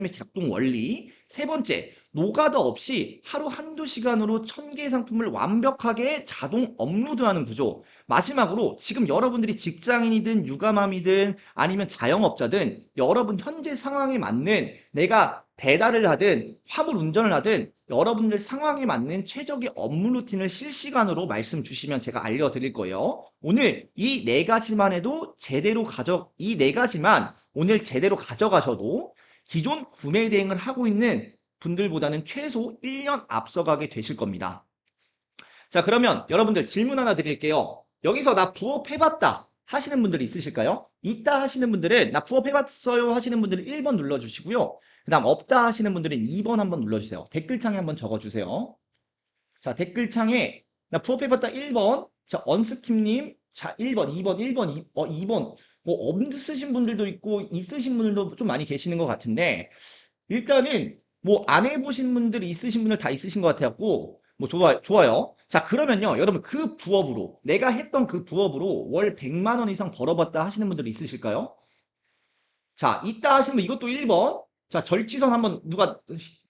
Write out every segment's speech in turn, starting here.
작동 원리. 세 번째, 노가다 없이 하루 한두 시간으로 1000개의 상품을 완벽하게 자동 업로드하는 구조. 마지막으로 지금 여러분들이 직장인이든 육아맘이든 아니면 자영업자든 여러분 현재 상황에 맞는 내가 배달을 하든 화물 운전을 하든 여러분들 상황에 맞는 최적의 업무 루틴을 실시간으로 말씀 주시면 제가 알려드릴 거예요. 오늘 이 네 가지만 해도 이 네 가지만 오늘 제대로 가져가셔도 기존 구매 대행을 하고 있는 분들보다는 최소 1년 앞서가게 되실 겁니다. 자, 그러면 여러분들 질문 하나 드릴게요. 여기서 나 부업해봤다 하시는 분들이 있으실까요? 있다 하시는 분들은 나 부업해봤어요 하시는 분들은 1번 눌러주시고요. 그 다음 없다 하시는 분들은 2번 한번 눌러주세요. 댓글창에 한번 적어주세요. 자, 댓글창에 나 부업해봤다 1번. 자, 언스킵님. 자, 1번, 2번, 1번, 2번. 뭐 없으신 분들도 있고 있으신 분들도 좀 많이 계시는 것 같은데 일단은 뭐 안 해보신 분들 있으신 분들 다 있으신 것 같아갖고 뭐 좋아요. 자, 그러면요 여러분 그 부업으로 내가 했던 그 부업으로 월 100만 원 이상 벌어봤다 하시는 분들 있으실까요? 자, 있다 하시는 분 이것도 1번. 자, 절지선 한번 누가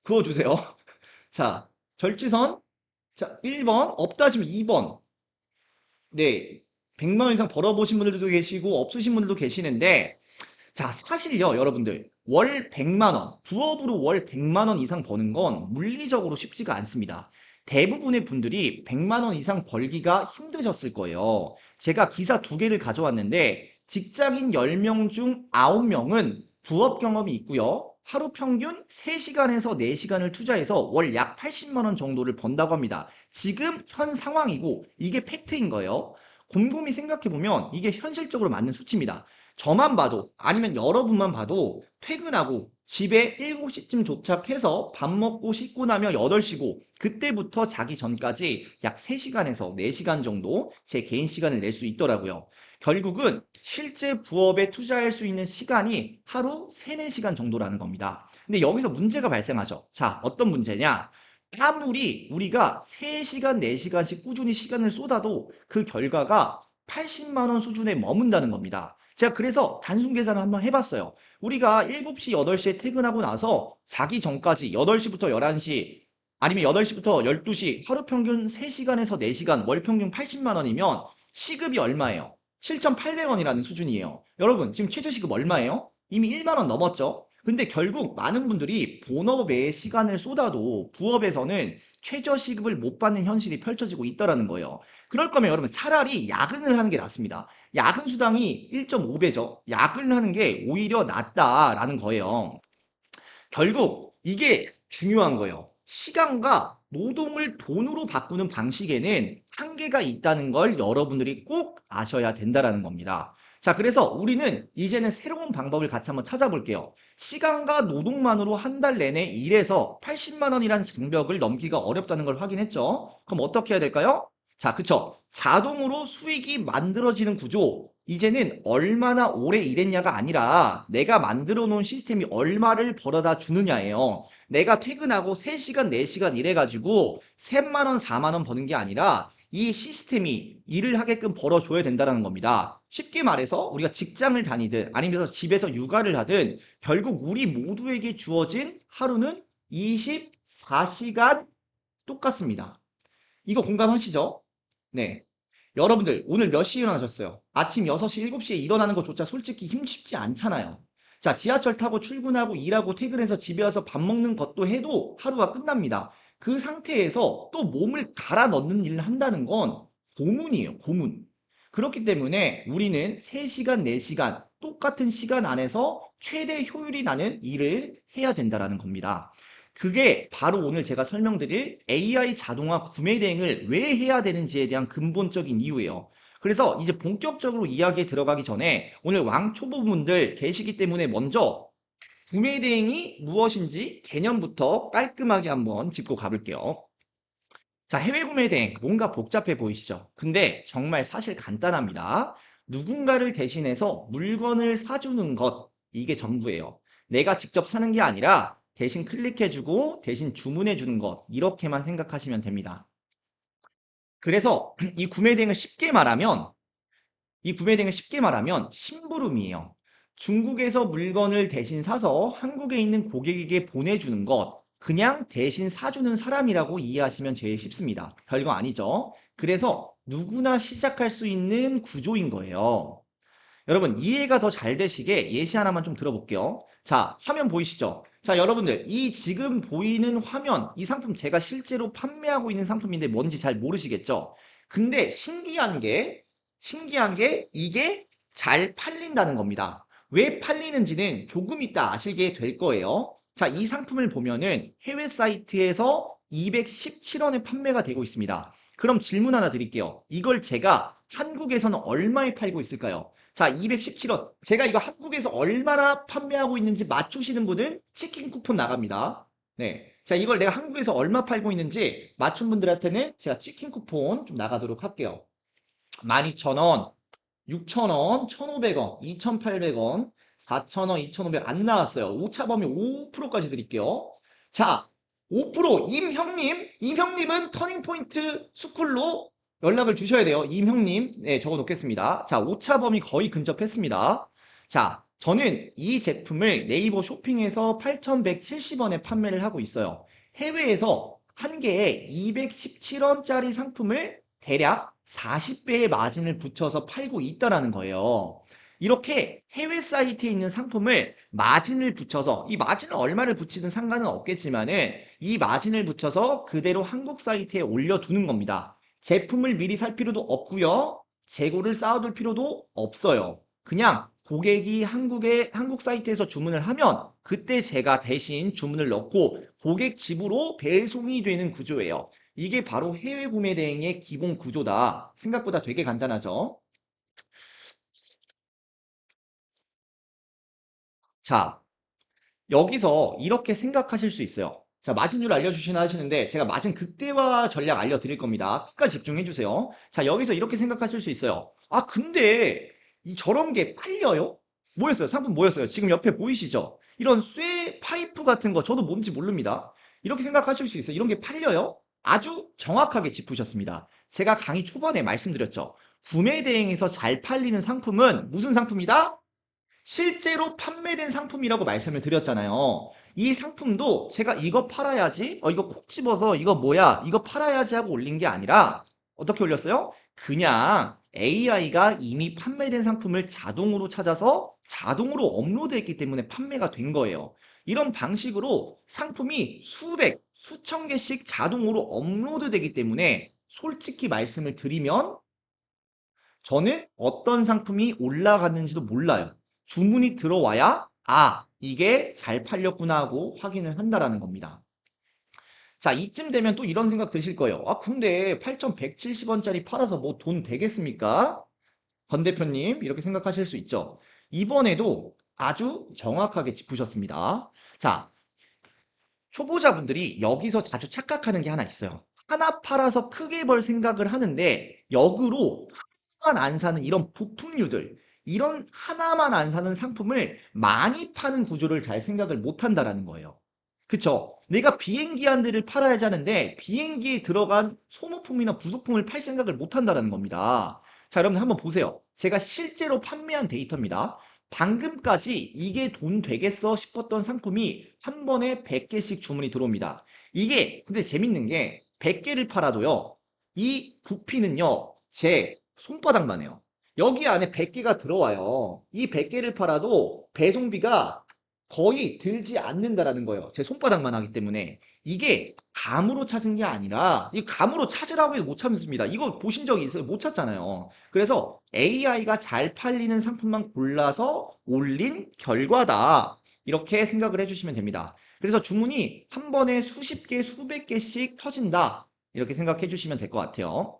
그어주세요. 자, 절지선. 자, 1번. 없다 하시면 2번. 네, 100만 원 이상 벌어보신 분들도 계시고 없으신 분들도 계시는데 자, 사실요, 여러분들. 월 100만 원, 부업으로 월 100만 원 이상 버는 건 물리적으로 쉽지가 않습니다. 대부분의 분들이 100만 원 이상 벌기가 힘드셨을 거예요. 제가 기사 두 개를 가져왔는데 직장인 10명 중 9명은 부업 경험이 있고요. 하루 평균 3시간에서 4시간을 투자해서 월 약 80만 원 정도를 번다고 합니다. 지금 현 상황이고 이게 팩트인 거예요. 곰곰이 생각해보면 이게 현실적으로 맞는 수치입니다. 저만 봐도 아니면 여러분만 봐도 퇴근하고 집에 7시쯤 도착해서 밥 먹고 씻고 나면 8시고 그때부터 자기 전까지 약 3시간에서 4시간 정도 제 개인 시간을 낼 수 있더라고요. 결국은 실제 부업에 투자할 수 있는 시간이 하루 3, 4시간 정도라는 겁니다. 근데 여기서 문제가 발생하죠. 자, 어떤 문제냐? 아무리 우리가 3시간, 4시간씩 꾸준히 시간을 쏟아도 그 결과가 80만 원 수준에 머문다는 겁니다. 제가 그래서 단순 계산을 한번 해봤어요. 우리가 7시, 8시에 퇴근하고 나서 자기 전까지 8시부터 11시 아니면 8시부터 12시 하루 평균 3시간에서 4시간 월 평균 80만 원이면 시급이 얼마예요? 7,800원이라는 수준이에요. 여러분, 지금 최저시급 얼마예요? 이미 1만 원 넘었죠? 근데 결국 많은 분들이 본업에 시간을 쏟아도 부업에서는 최저시급을 못 받는 현실이 펼쳐지고 있다는 거예요. 그럴 거면 여러분 차라리 야근을 하는 게 낫습니다. 야근 수당이 1.5배죠. 야근을 하는 게 오히려 낫다라는 거예요. 결국 이게 중요한 거예요. 시간과 노동을 돈으로 바꾸는 방식에는 한계가 있다는 걸 여러분들이 꼭 아셔야 된다는 겁니다. 자, 그래서 우리는 이제는 새로운 방법을 같이 한번 찾아볼게요. 시간과 노동만으로 한 달 내내 일해서 80만 원이라는 장벽을 넘기가 어렵다는 걸 확인했죠. 그럼 어떻게 해야 될까요? 자, 그쵸. 자동으로 수익이 만들어지는 구조. 이제는 얼마나 오래 일했냐가 아니라 내가 만들어 놓은 시스템이 얼마를 벌어다 주느냐예요. 내가 퇴근하고 3시간, 4시간 일해가지고 3만 원, 4만 원 버는 게 아니라 이 시스템이 일을 하게끔 벌어줘야 된다는 겁니다. 쉽게 말해서 우리가 직장을 다니든 아니면 집에서 육아를 하든 결국 우리 모두에게 주어진 하루는 24시간 똑같습니다. 이거 공감하시죠? 네. 여러분들 오늘 몇 시에 일어나셨어요? 아침 6시, 7시에 일어나는 것조차 솔직히 힘쉽지 않잖아요. 자, 지하철 타고 출근하고 일하고 퇴근해서 집에 와서 밥 먹는 것도 해도 하루가 끝납니다. 그 상태에서 또 몸을 갈아 넣는 일을 한다는 건 고문이에요, 고문. 그렇기 때문에 우리는 3시간, 4시간 똑같은 시간 안에서 최대 효율이 나는 일을 해야 된다는 겁니다. 그게 바로 오늘 제가 설명드릴 AI 자동화 구매 대행을 왜 해야 되는지에 대한 근본적인 이유예요. 그래서 이제 본격적으로 이야기에 들어가기 전에 오늘 왕초보분들 계시기 때문에 먼저 구매 대행이 무엇인지 개념부터 깔끔하게 한번 짚고 가볼게요. 자, 해외 구매 대행 뭔가 복잡해 보이시죠? 근데 정말 사실 간단합니다. 누군가를 대신해서 물건을 사주는 것, 이게 전부예요. 내가 직접 사는 게 아니라 대신 클릭해주고 대신 주문해주는 것, 이렇게만 생각하시면 됩니다. 그래서 이 구매 대행을 쉽게 말하면 심부름이에요. 중국에서 물건을 대신 사서 한국에 있는 고객에게 보내주는 것, 그냥 대신 사주는 사람이라고 이해하시면 제일 쉽습니다. 별거 아니죠? 그래서 누구나 시작할 수 있는 구조인 거예요. 여러분, 이해가 더 잘 되시게 예시 하나만 좀 들어볼게요. 자, 화면 보이시죠? 자, 여러분들, 이 지금 보이는 화면, 이 상품 제가 실제로 판매하고 있는 상품인데 뭔지 잘 모르시겠죠? 근데 신기한 게 이게 잘 팔린다는 겁니다. 왜 팔리는지는 조금 이따 아시게 될 거예요. 자, 이 상품을 보면은 해외 사이트에서 217원에 판매가 되고 있습니다. 그럼 질문 하나 드릴게요. 이걸 제가 한국에서는 얼마에 팔고 있을까요? 자, 217원. 제가 이거 한국에서 얼마나 판매하고 있는지 맞추시는 분은 치킨 쿠폰 나갑니다. 네. 자, 이걸 내가 한국에서 얼마 팔고 있는지 맞춘 분들한테는 제가 치킨 쿠폰 좀 나가도록 할게요. 12,000원, 6,000원, 1,500원, 2,800원, 4,000원, 2,500원 안 나왔어요. 오차 범위 5%까지 드릴게요. 자, 5% 임형님은 터닝포인트 스쿨로 연락을 주셔야 돼요. 임형님, 네, 적어 놓겠습니다. 자, 오차 범위 거의 근접했습니다. 자, 저는 이 제품을 네이버 쇼핑에서 8,170원에 판매를 하고 있어요. 해외에서 한 개에 217원짜리 상품을 대략 40배의 마진을 붙여서 팔고 있다라는 거예요. 이렇게 해외 사이트에 있는 상품을 마진을 붙여서 이 마진을 얼마를 붙이든 상관은 없겠지만은 이 마진을 붙여서 그대로 한국 사이트에 올려두는 겁니다. 제품을 미리 살 필요도 없고요. 재고를 쌓아둘 필요도 없어요. 그냥 고객이 한국 사이트에서 주문을 하면 그때 제가 대신 주문을 넣고 고객 집으로 배송이 되는 구조예요. 이게 바로 해외 구매 대행의 기본 구조다. 생각보다 되게 간단하죠? 자, 여기서 이렇게 생각하실 수 있어요. 자, 마진율 알려주시나 하시는데 제가 마진 극대화 전략 알려드릴 겁니다. 끝까지 집중해 주세요. 자, 여기서 이렇게 생각하실 수 있어요. 아, 근데 저런 게 팔려요? 뭐였어요? 상품 뭐였어요? 지금 옆에 보이시죠? 이런 쇠 파이프 같은 거 저도 뭔지 모릅니다. 이렇게 생각하실 수 있어요. 이런 게 팔려요? 아주 정확하게 짚으셨습니다. 제가 강의 초반에 말씀드렸죠. 구매 대행에서 잘 팔리는 상품은 무슨 상품이다? 실제로 판매된 상품이라고 말씀을 드렸잖아요. 이 상품도 제가 이거 팔아야지, 이거 콕 집어서 이거 뭐야, 이거 팔아야지 하고 올린 게 아니라 어떻게 올렸어요? 그냥 AI가 이미 판매된 상품을 자동으로 찾아서 자동으로 업로드했기 때문에 판매가 된 거예요. 이런 방식으로 상품이 수백, 수천 개씩 자동으로 업로드되기 때문에 솔직히 말씀을 드리면 저는 어떤 상품이 올라갔는지도 몰라요. 주문이 들어와야 아, 이게 잘 팔렸구나 하고 확인을 한다라는 겁니다. 자, 이쯤 되면 또 이런 생각 드실 거예요. 아, 근데 8,170원짜리 팔아서 뭐 돈 되겠습니까? 권 대표님, 이렇게 생각하실 수 있죠. 이번에도 아주 정확하게 짚으셨습니다. 자, 초보자분들이 여기서 자주 착각하는 게 하나 있어요. 하나 팔아서 크게 벌 생각을 하는데 역으로 하나만 안 사는 이런 부품류들, 이런 하나만 안 사는 상품을 많이 파는 구조를 잘 생각을 못 한다라는 거예요. 그쵸? 내가 비행기 한 대를 팔아야지 하는데 비행기에 들어간 소모품이나 부속품을 팔 생각을 못 한다라는 겁니다. 자, 여러분 한번 보세요. 제가 실제로 판매한 데이터입니다. 방금까지 이게 돈 되겠어 싶었던 상품이 한 번에 100개씩 주문이 들어옵니다. 이게 근데 재밌는 게 100개를 팔아도요. 이 부피는요. 제 손바닥만 해요. 여기 안에 100개가 들어와요. 이 100개를 팔아도 배송비가 거의 들지 않는다라는 거예요. 제 손바닥만 하기 때문에. 이게 감으로 찾은 게 아니라 이 감으로 찾으라고 해도 못 찾습니다. 이거 보신 적이 있어요? 못 찾잖아요. 그래서 AI가 잘 팔리는 상품만 골라서 올린 결과다. 이렇게 생각을 해주시면 됩니다. 그래서 주문이 한 번에 수십 개, 수백 개씩 터진다. 이렇게 생각해 주시면 될 것 같아요.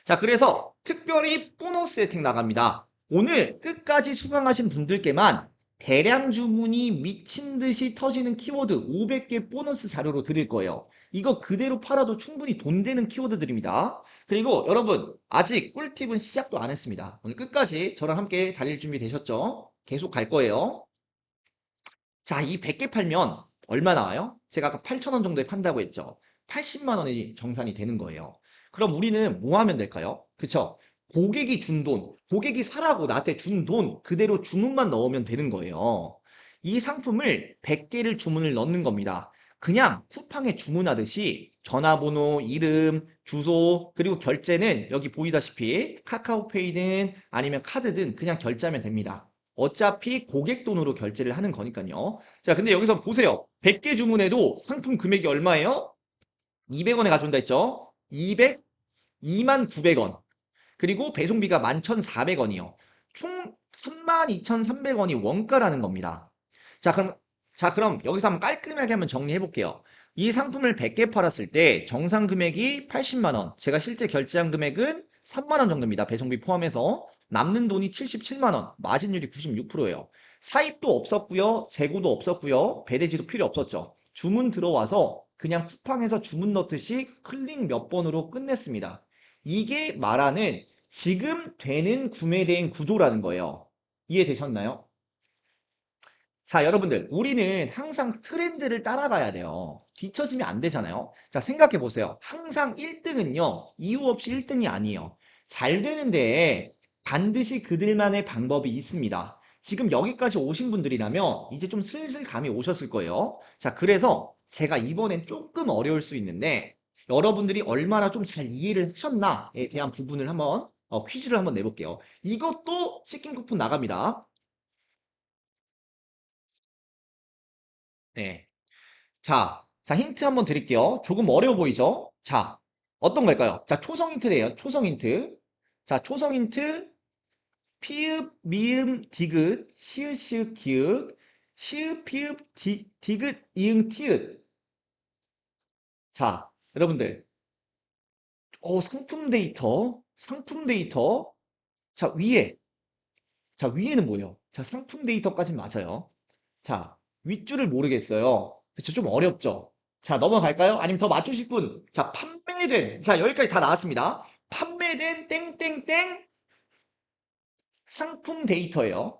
자, 그래서 특별히 보너스 혜택 나갑니다. 오늘 끝까지 수강하신 분들께만 대량 주문이 미친 듯이 터지는 키워드 500개 보너스 자료로 드릴 거예요. 이거 그대로 팔아도 충분히 돈 되는 키워드들입니다. 그리고 여러분, 아직 꿀팁은 시작도 안 했습니다. 오늘 끝까지 저랑 함께 달릴 준비 되셨죠? 계속 갈 거예요. 자, 이 100개 팔면 얼마 나와요? 제가 아까 8,000원 정도에 판다고 했죠. 80만 원이 정산이 되는 거예요. 그럼 우리는 뭐 하면 될까요? 그쵸? 고객이 준 돈, 고객이 사라고 나한테 준 돈 그대로 주문만 넣으면 되는 거예요. 이 상품을 100개를 주문을 넣는 겁니다. 그냥 쿠팡에 주문하듯이 전화번호, 이름, 주소, 그리고 결제는 여기 보이다시피 카카오페이든 아니면 카드든 그냥 결제하면 됩니다. 어차피 고객 돈으로 결제를 하는 거니까요. 자, 근데 여기서 보세요. 100개 주문해도 상품 금액이 얼마예요? 200원에 가져온다 했죠? 29,000원. 그리고 배송비가 11,400원이요. 총 32,300원이 원가라는 겁니다. 자, 그럼 여기서 한번 깔끔하게 한번 정리해 볼게요. 이 상품을 100개 팔았을 때 정상 금액이 80만 원, 제가 실제 결제한 금액은 3만 원 정도입니다. 배송비 포함해서 남는 돈이 77만 원, 마진율이 96%예요. 사입도 없었고요, 재고도 없었고요, 배대지도 필요 없었죠. 주문 들어와서 그냥 쿠팡에서 주문 넣듯이 클릭 몇 번으로 끝냈습니다. 이게 말하는 지금 되는 구매 대행 구조라는 거예요. 이해되셨나요? 자, 여러분들, 우리는 항상 트렌드를 따라가야 돼요. 뒤처지면 안 되잖아요. 자, 생각해 보세요. 항상 1등은요, 이유 없이 1등이 아니에요. 잘 되는데 반드시 그들만의 방법이 있습니다. 지금 여기까지 오신 분들이라면 이제 좀 슬슬 감이 오셨을 거예요. 자, 그래서 제가 이번엔 조금 어려울 수 있는데 여러분들이 얼마나 좀 잘 이해를 하셨나에 대한 부분을 한번 퀴즈를 한번 내볼게요. 이것도 치킨 쿠폰 나갑니다. 네. 자, 힌트 한번 드릴게요. 조금 어려워 보이죠? 자, 어떤 걸까요? 자, 초성 힌트래요. 초성 힌트. 자, 초성 힌트. 피읍, 미음, 디귿, 시읒, 시읒, 기읒, 시읒, 피읍, 디귿, 이응, 티읒. 자, 여러분들. 상품 데이터. 자, 위에는 뭐예요? 자, 상품 데이터까지 맞아요. 자, 윗줄을 모르겠어요. 그쵸, 좀 어렵죠? 자, 넘어갈까요? 아니면 더 맞추실 분? 자, 자, 여기까지 다 나왔습니다. 판매된 땡땡땡 상품 데이터예요.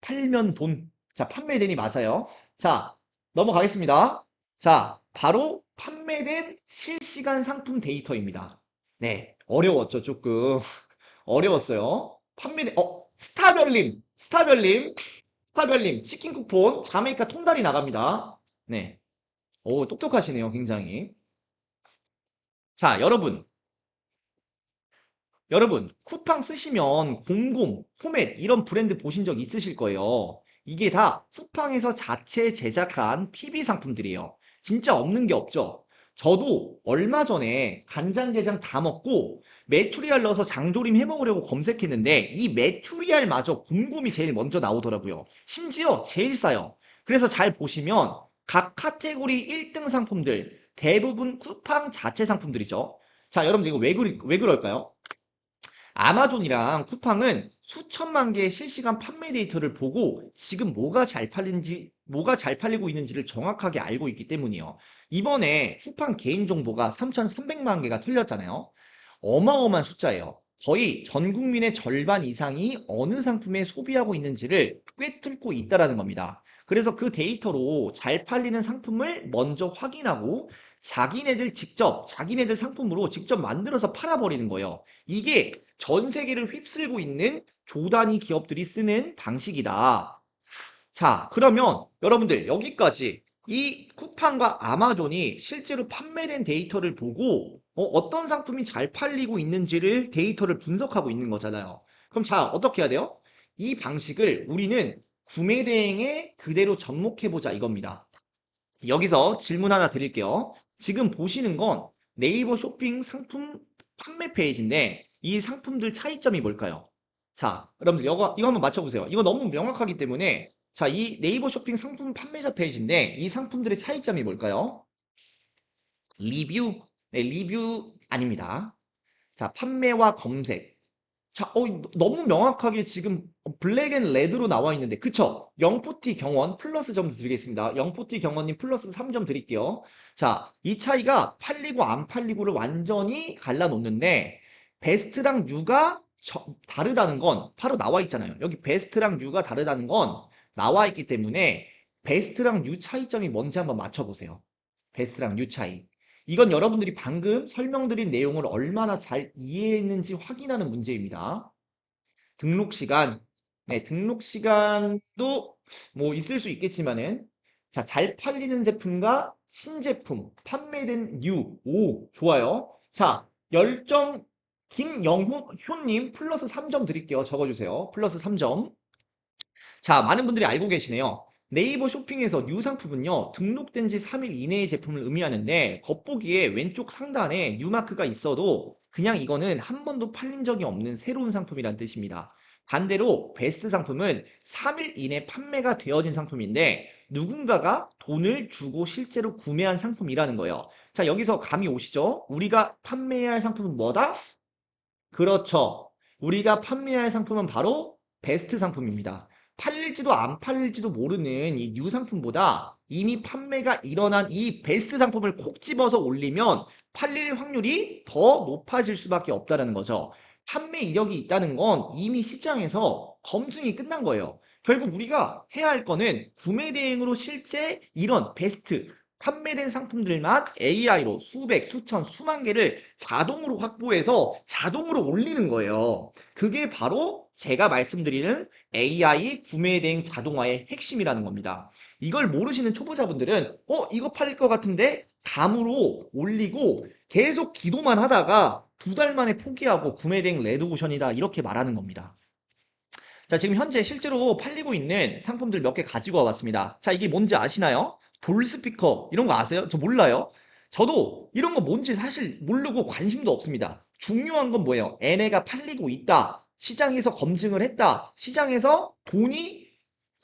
팔면 돈. 자, 판매된이 맞아요. 자, 넘어가겠습니다. 자, 바로 판매된 실시간 상품 데이터입니다. 네, 어려웠죠, 조금. 어려웠어요. 스타별님, 치킨 쿠폰, 자메이카 통달이 나갑니다. 네. 오, 똑똑하시네요, 굉장히. 자, 여러분, 쿠팡 쓰시면 공공, 포맷, 이런 브랜드 보신 적 있으실 거예요. 이게 다 쿠팡에서 자체 제작한 PB 상품들이에요. 진짜 없는 게 없죠. 저도 얼마 전에 간장게장 다 먹고 메추리알 넣어서 장조림 해 먹으려고 검색했는데 이 메추리알마저 곰곰이 제일 먼저 나오더라고요. 심지어 제일 싸요. 그래서 잘 보시면 각 카테고리 1등 상품들 대부분 쿠팡 자체 상품들이죠. 자, 여러분들 이거 왜 그럴까요? 아마존이랑 쿠팡은 수천만 개의 실시간 판매 데이터를 보고 지금 뭐가 잘 팔리고 있는지를 정확하게 알고 있기 때문이에요. 이번에 쿠팡 개인정보가 3,300만 개가 털렸잖아요. 어마어마한 숫자예요. 거의 전 국민의 절반 이상이 어느 상품에 소비하고 있는지를 꿰뚫고 있다라는 겁니다. 그래서 그 데이터로 잘 팔리는 상품을 먼저 확인하고 자기네들 상품으로 직접 만들어서 팔아버리는 거예요. 이게 전 세계를 휩쓸고 있는 조단위 기업들이 쓰는 방식이다. 자, 그러면 여러분들 여기까지 이 쿠팡과 아마존이 실제로 판매된 데이터를 보고 떤 상품이 잘 팔리고 있는지를 데이터를 분석하고 있는 거잖아요. 그럼 자, 어떻게 해야 돼요? 이 방식을 우리는 구매 대행에 그대로 접목해보자 이겁니다. 여기서 질문 하나 드릴게요. 지금 보시는 건 네이버 쇼핑 상품 판매 페이지인데 이 상품들 차이점이 뭘까요? 자, 여러분들 이거 한번 맞춰보세요. 이거 너무 명확하기 때문에 자, 이 네이버 쇼핑 상품 판매자 페이지인데 이 상품들의 차이점이 뭘까요? 리뷰? 네, 리뷰 아닙니다. 자, 판매와 검색. 자, 너무 명확하게 지금 블랙 앤 레드로 나와 있는데, 그쵸? 영포티 경원 플러스 점 드리겠습니다. 영포티 경원님 플러스 3점 드릴게요. 자, 이 차이가 팔리고 안 팔리고를 완전히 갈라놓는데, 베스트랑 뉴가 다르다는 건 바로 나와 있잖아요. 여기 베스트랑 뉴가 다르다는 건 나와 있기 때문에, 베스트랑 뉴 차이점이 뭔지 한번 맞춰보세요. 베스트랑 뉴 차이. 이건 여러분들이 방금 설명드린 내용을 얼마나 잘 이해했는지 확인하는 문제입니다. 등록 시간. 네, 등록 시간도 뭐 있을 수 있겠지만은 자, 잘 팔리는 제품과 신제품, 판매된 류. 오, 좋아요. 자, 열정 김영효님 플러스 3점 드릴게요. 적어주세요. 플러스 3점. 자, 많은 분들이 알고 계시네요. 네이버 쇼핑에서 뉴 상품은요, 등록된 지 3일 이내의 제품을 의미하는데, 겉보기에 왼쪽 상단에 뉴 마크가 있어도 그냥 이거는 한 번도 팔린 적이 없는 새로운 상품이란 뜻입니다. 반대로 베스트 상품은 3일 이내 판매가 되어진 상품인데, 누군가가 돈을 주고 실제로 구매한 상품이라는 거예요. 자, 여기서 감이 오시죠? 우리가 판매해야 할 상품은 뭐다? 그렇죠. 우리가 판매할 상품은 바로 베스트 상품입니다. 팔릴지도 안 팔릴지도 모르는 이 뉴 상품보다 이미 판매가 일어난 이 베스트 상품을 콕 집어서 올리면 팔릴 확률이 더 높아질 수밖에 없다는 거죠. 판매 이력이 있다는 건 이미 시장에서 검증이 끝난 거예요. 결국 우리가 해야 할 거는 구매 대행으로 실제 이런 베스트 판매된 상품들만 AI로 수백, 수천, 수만 개를 자동으로 확보해서 자동으로 올리는 거예요. 그게 바로 제가 말씀드리는 AI 구매 대행 자동화의 핵심이라는 겁니다. 이걸 모르시는 초보자분들은 이거 팔릴 것 같은데 감으로 올리고 계속 기도만 하다가 2달 만에 포기하고 구매 대행 레드오션이다 이렇게 말하는 겁니다. 자, 지금 현재 실제로 팔리고 있는 상품들 몇 개 가지고 와봤습니다. 자, 이게 뭔지 아시나요? 돌 스피커 이런 거 아세요? 저 몰라요. 저도 이런 거 뭔지 사실 모르고 관심도 없습니다. 중요한 건 뭐예요? 얘네가 팔리고 있다. 시장에서 검증을 했다. 시장에서 돈이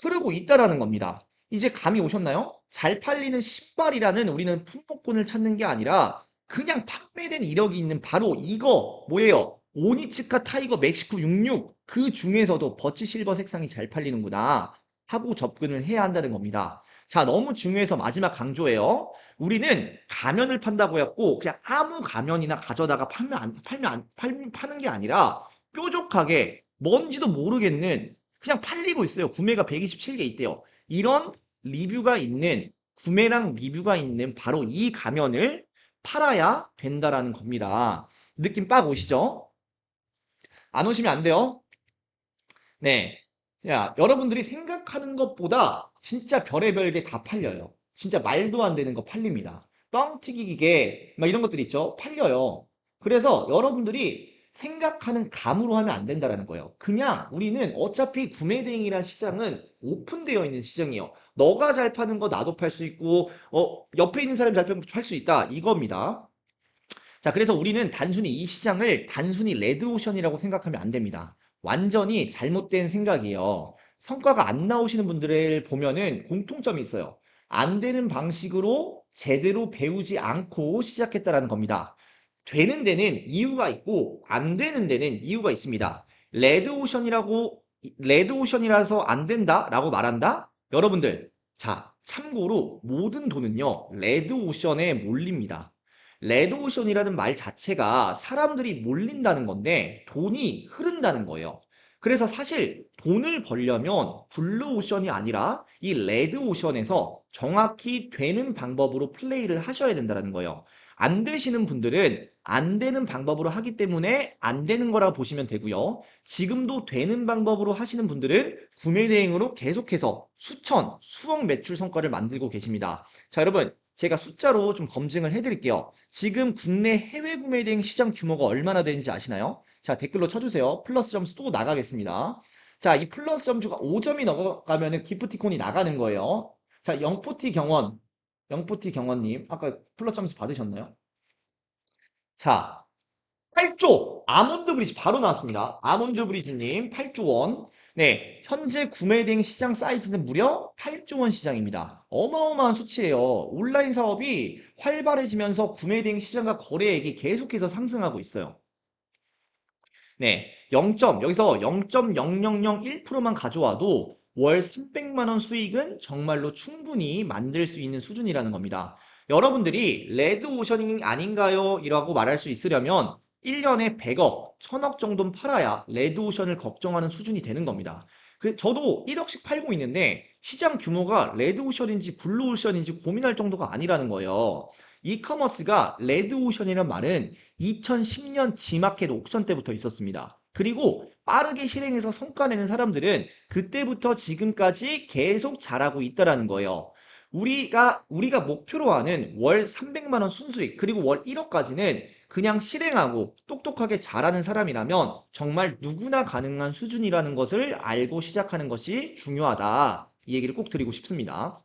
흐르고 있다라는 겁니다. 이제 감이 오셨나요? 잘 팔리는 신발이라는 우리는 품목권을 찾는 게 아니라 그냥 판매된 이력이 있는 바로 이거 뭐예요? 오니츠카 타이거 멕시코 66 그 중에서도 버치 실버 색상이 잘 팔리는구나 하고 접근을 해야 한다는 겁니다. 자, 너무 중요해서 마지막 강조해요. 우리는 가면을 판다고 했고 그냥 아무 가면이나 가져다가 파는 게 아니라 뾰족하게 뭔지도 모르겠는 그냥 팔리고 있어요. 구매가 127개 있대요. 이런 리뷰가 있는 구매랑 리뷰가 있는 바로 이 가면을 팔아야 된다라는 겁니다. 느낌 빡 오시죠? 안 오시면 안 돼요. 네. 야, 여러분들이 생각하는 것보다 진짜 별의별 게 다 팔려요. 진짜 말도 안 되는 거 팔립니다. 뻥튀기 기계, 막 이런 것들 있죠? 팔려요. 그래서 여러분들이 생각하는 감으로 하면 안 된다라는 거예요. 그냥 우리는 어차피 구매 대행이라는 시장은 오픈되어 있는 시장이에요. 너가 잘 파는 거 나도 팔 수 있고, 옆에 있는 사람이 잘 팔면 팔 수 있다. 이겁니다. 자, 그래서 우리는 단순히 이 시장을 단순히 레드오션이라고 생각하면 안 됩니다. 완전히 잘못된 생각이에요. 성과가 안 나오시는 분들을 보면은 공통점이 있어요. 안 되는 방식으로 제대로 배우지 않고 시작했다라는 겁니다. 되는 데는 이유가 있고 안 되는 데는 이유가 있습니다. 레드오션이라서 안 된다라고 말한다? 여러분들, 자, 참고로 모든 돈은요, 레드오션에 몰립니다. 레드오션이라는 말 자체가 사람들이 몰린다는 건데 돈이 흐른다는 거예요. 그래서 사실 돈을 벌려면 블루오션이 아니라 이 레드오션에서 정확히 되는 방법으로 플레이를 하셔야 된다는 거예요. 안 되시는 분들은 안 되는 방법으로 하기 때문에 안 되는 거라 보시면 되고요. 지금도 되는 방법으로 하시는 분들은 구매 대행으로 계속해서 수천, 수억 매출 성과를 만들고 계십니다. 자, 여러분, 제가 숫자로 좀 검증을 해드릴게요. 지금 국내 해외 구매 대행 시장 규모가 얼마나 되는지 아시나요? 자, 댓글로 쳐주세요. 플러스 점수 또 나가겠습니다. 자, 이 플러스 점수가 5점이 넘어가면은 기프티콘이 나가는 거예요. 자, 영포티 경원님, 아까 플러스 점수 받으셨나요? 자, 8조 아몬드 브리지 바로 나왔습니다. 아몬드 브리지님 8조 원. 네, 현재 구매 대행 시장 사이즈는 무려 8조 원 시장입니다. 어마어마한 수치예요. 온라인 사업이 활발해지면서 구매 대행 시장과 거래액이 계속해서 상승하고 있어요. 네, 여기서 0.0001%만 가져와도 월 300만 원 수익은 정말로 충분히 만들 수 있는 수준이라는 겁니다. 여러분들이 레드오션이 아닌가요? 이라고 말할 수 있으려면 1년에 100억, 1000억 정도는 팔아야 레드오션을 걱정하는 수준이 되는 겁니다. 저도 1억씩 팔고 있는데 시장 규모가 레드오션인지 블루오션인지 고민할 정도가 아니라는 거예요. 이커머스가 레드오션이란 말은 2010년 G마켓 옥션 때부터 있었습니다. 그리고 빠르게 실행해서 성과 내는 사람들은 그때부터 지금까지 계속 잘하고 있다라는 거예요. 우리가 목표로 하는 월 300만 원 순수익 그리고 월 1억까지는 그냥 실행하고 똑똑하게 잘하는 사람이라면 정말 누구나 가능한 수준이라는 것을 알고 시작하는 것이 중요하다. 이 얘기를 꼭 드리고 싶습니다.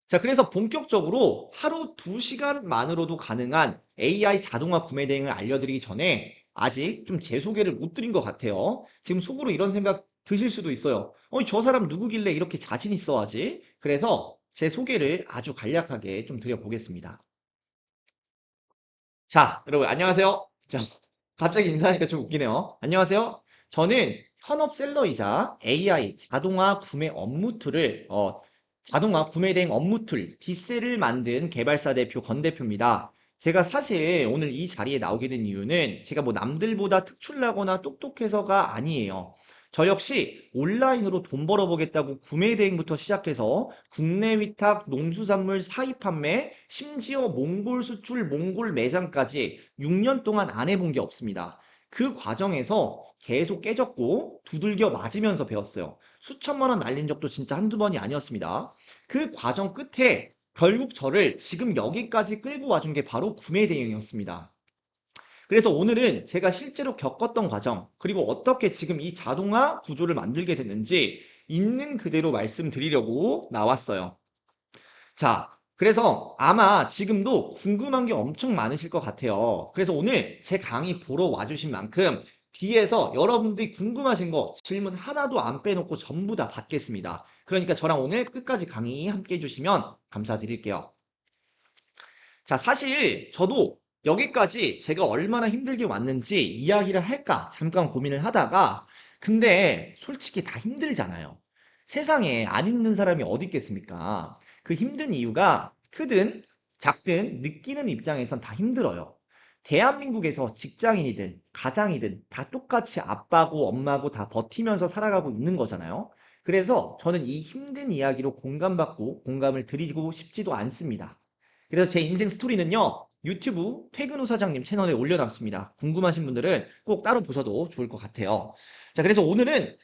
자, 그래서 본격적으로 하루 2시간만으로도 가능한 AI 자동화 구매 대행을 알려드리기 전에 아직 좀 제 소개를 못 드린 것 같아요. 지금 속으로 이런 생각 드실 수도 있어요. 저 사람 누구길래 이렇게 자신 있어 하지? 그래서 제 소개를 아주 간략하게 좀 드려보겠습니다. 자, 여러분, 안녕하세요. 자, 갑자기 인사하니까 좀 웃기네요. 안녕하세요. 저는 현업셀러이자 AI 자동화 구매 업무 툴을, 자동화 구매 대행 업무 툴, 디셀을 만든 개발사 대표 건 대표입니다. 제가 사실 오늘 이 자리에 나오게 된 이유는 제가 뭐 남들보다 특출나거나 똑똑해서가 아니에요. 저 역시 온라인으로 돈 벌어보겠다고 구매 대행부터 시작해서 국내 위탁, 농수산물 사입 판매, 심지어 몽골 수출, 몽골 매장까지 6년 동안 안 해본 게 없습니다. 그 과정에서 계속 깨졌고 두들겨 맞으면서 배웠어요. 수천만 원 날린 적도 진짜 한두 번이 아니었습니다. 그 과정 끝에 결국 저를 지금 여기까지 끌고 와준 게 바로 구매 대행이었습니다. 그래서 오늘은 제가 실제로 겪었던 과정, 그리고 어떻게 지금 이 자동화 구조를 만들게 됐는지 있는 그대로 말씀드리려고 나왔어요. 자, 그래서 아마 지금도 궁금한 게 엄청 많으실 것 같아요. 그래서 오늘 제 강의 보러 와주신 만큼 뒤에서 여러분들이 궁금하신 거 질문 하나도 안 빼놓고 전부 다 받겠습니다. 그러니까 저랑 오늘 끝까지 강의 함께 해주시면 감사드릴게요. 자, 사실 저도 여기까지 제가 얼마나 힘들게 왔는지 이야기를 할까 잠깐 고민을 하다가 근데 솔직히 다 힘들잖아요. 세상에 안 힘든 사람이 어디 있겠습니까? 그 힘든 이유가 크든 작든 느끼는 입장에선 다 힘들어요. 대한민국에서 직장인이든 가장이든 다 똑같이 아빠고 엄마고 다 버티면서 살아가고 있는 거잖아요. 그래서 저는 이 힘든 이야기로 공감받고 공감을 드리고 싶지도 않습니다. 그래서 제 인생 스토리는요, 유튜브 퇴근 후 사장님 채널에 올려놨습니다. 궁금하신 분들은 꼭 따로 보셔도 좋을 것 같아요. 자, 그래서 오늘은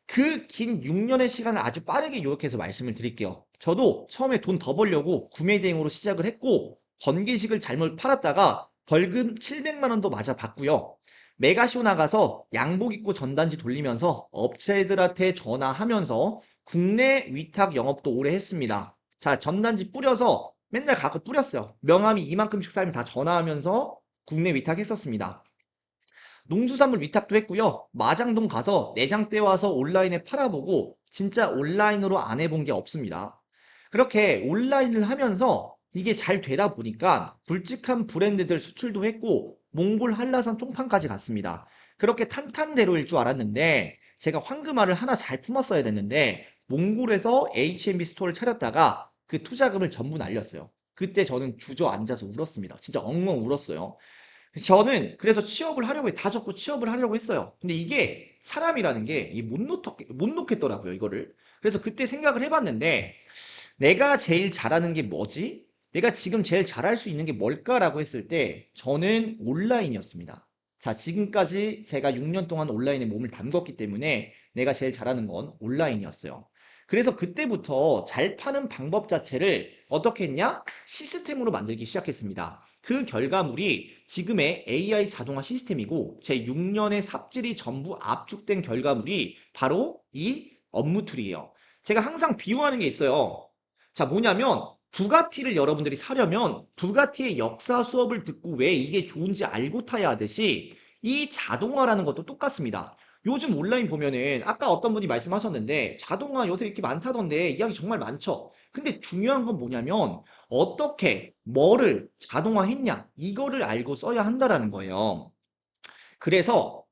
그 긴 6년의 시간을 아주 빠르게 요약해서 말씀을 드릴게요. 저도 처음에 돈 더 벌려고 구매 대행으로 시작을 했고, 번개식을 잘못 팔았다가 벌금 700만 원도 맞아 봤고요. 메가쇼 나가서 양복 입고 전단지 돌리면서 업체들한테 전화하면서 국내 위탁 영업도 오래 했습니다. 자, 전단지 뿌려서 맨날 가서 뿌렸어요. 명함이 이만큼씩 쌓이면 다 전화하면서 국내 위탁했었습니다. 농수산물 위탁도 했고요. 마장동 가서 내장 떼와서 온라인에 팔아보고 진짜 온라인으로 안 해본 게 없습니다. 그렇게 온라인을 하면서 이게 잘 되다 보니까 굵직한 브랜드들 수출도 했고 몽골 한라산 총판까지 갔습니다. 그렇게 탄탄대로일 줄 알았는데 제가 황금알을 하나 잘 품었어야 됐는데 몽골에서 H&B 스토어를 차렸다가 그 투자금을 전부 날렸어요. 그때 저는 주저앉아서 울었습니다. 진짜 엉엉 울었어요. 저는 그래서 취업을 하려고 다 적고 취업을 하려고 했어요. 근데 이게 사람이라는 게 못 놓겠더라고요, 이거를. 그래서 그때 생각을 해봤는데 내가 제일 잘하는 게 뭐지? 내가 지금 제일 잘할 수 있는 게 뭘까라고 했을 때 저는 온라인이었습니다. 자, 지금까지 제가 6년 동안 온라인에 몸을 담궜기 때문에 내가 제일 잘하는 건 온라인이었어요. 그래서 그때부터 잘 파는 방법 자체를 어떻게 했냐? 시스템으로 만들기 시작했습니다. 그 결과물이 지금의 AI 자동화 시스템이고 제 6년의 삽질이 전부 압축된 결과물이 바로 이 업무 툴이에요. 제가 항상 비유하는 게 있어요. 자, 뭐냐면 부가티를 여러분들이 사려면 부가티의 역사 수업을 듣고 왜 이게 좋은지 알고 타야 하듯이 이 자동화라는 것도 똑같습니다. 요즘 온라인 보면은 아까 어떤 분이 말씀하셨는데 자동화 요새 이렇게 많다던데 이야기 정말 많죠. 근데 중요한 건 뭐냐면 어떻게 뭐를 자동화했냐 이거를 알고 써야 한다라는 거예요. 그래서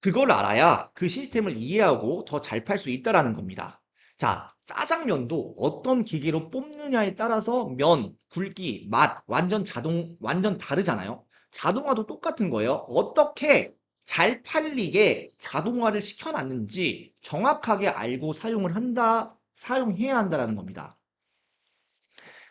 그걸 알아야 그 시스템을 이해하고 더 잘 팔 수 있다라는 겁니다. 자, 짜장면도 어떤 기계로 뽑느냐에 따라서 면, 굵기, 맛 완전 다르잖아요. 자동화도 똑같은 거예요. 어떻게 잘 팔리게 자동화를 시켜놨는지 정확하게 알고 사용해야 한다라는 겁니다.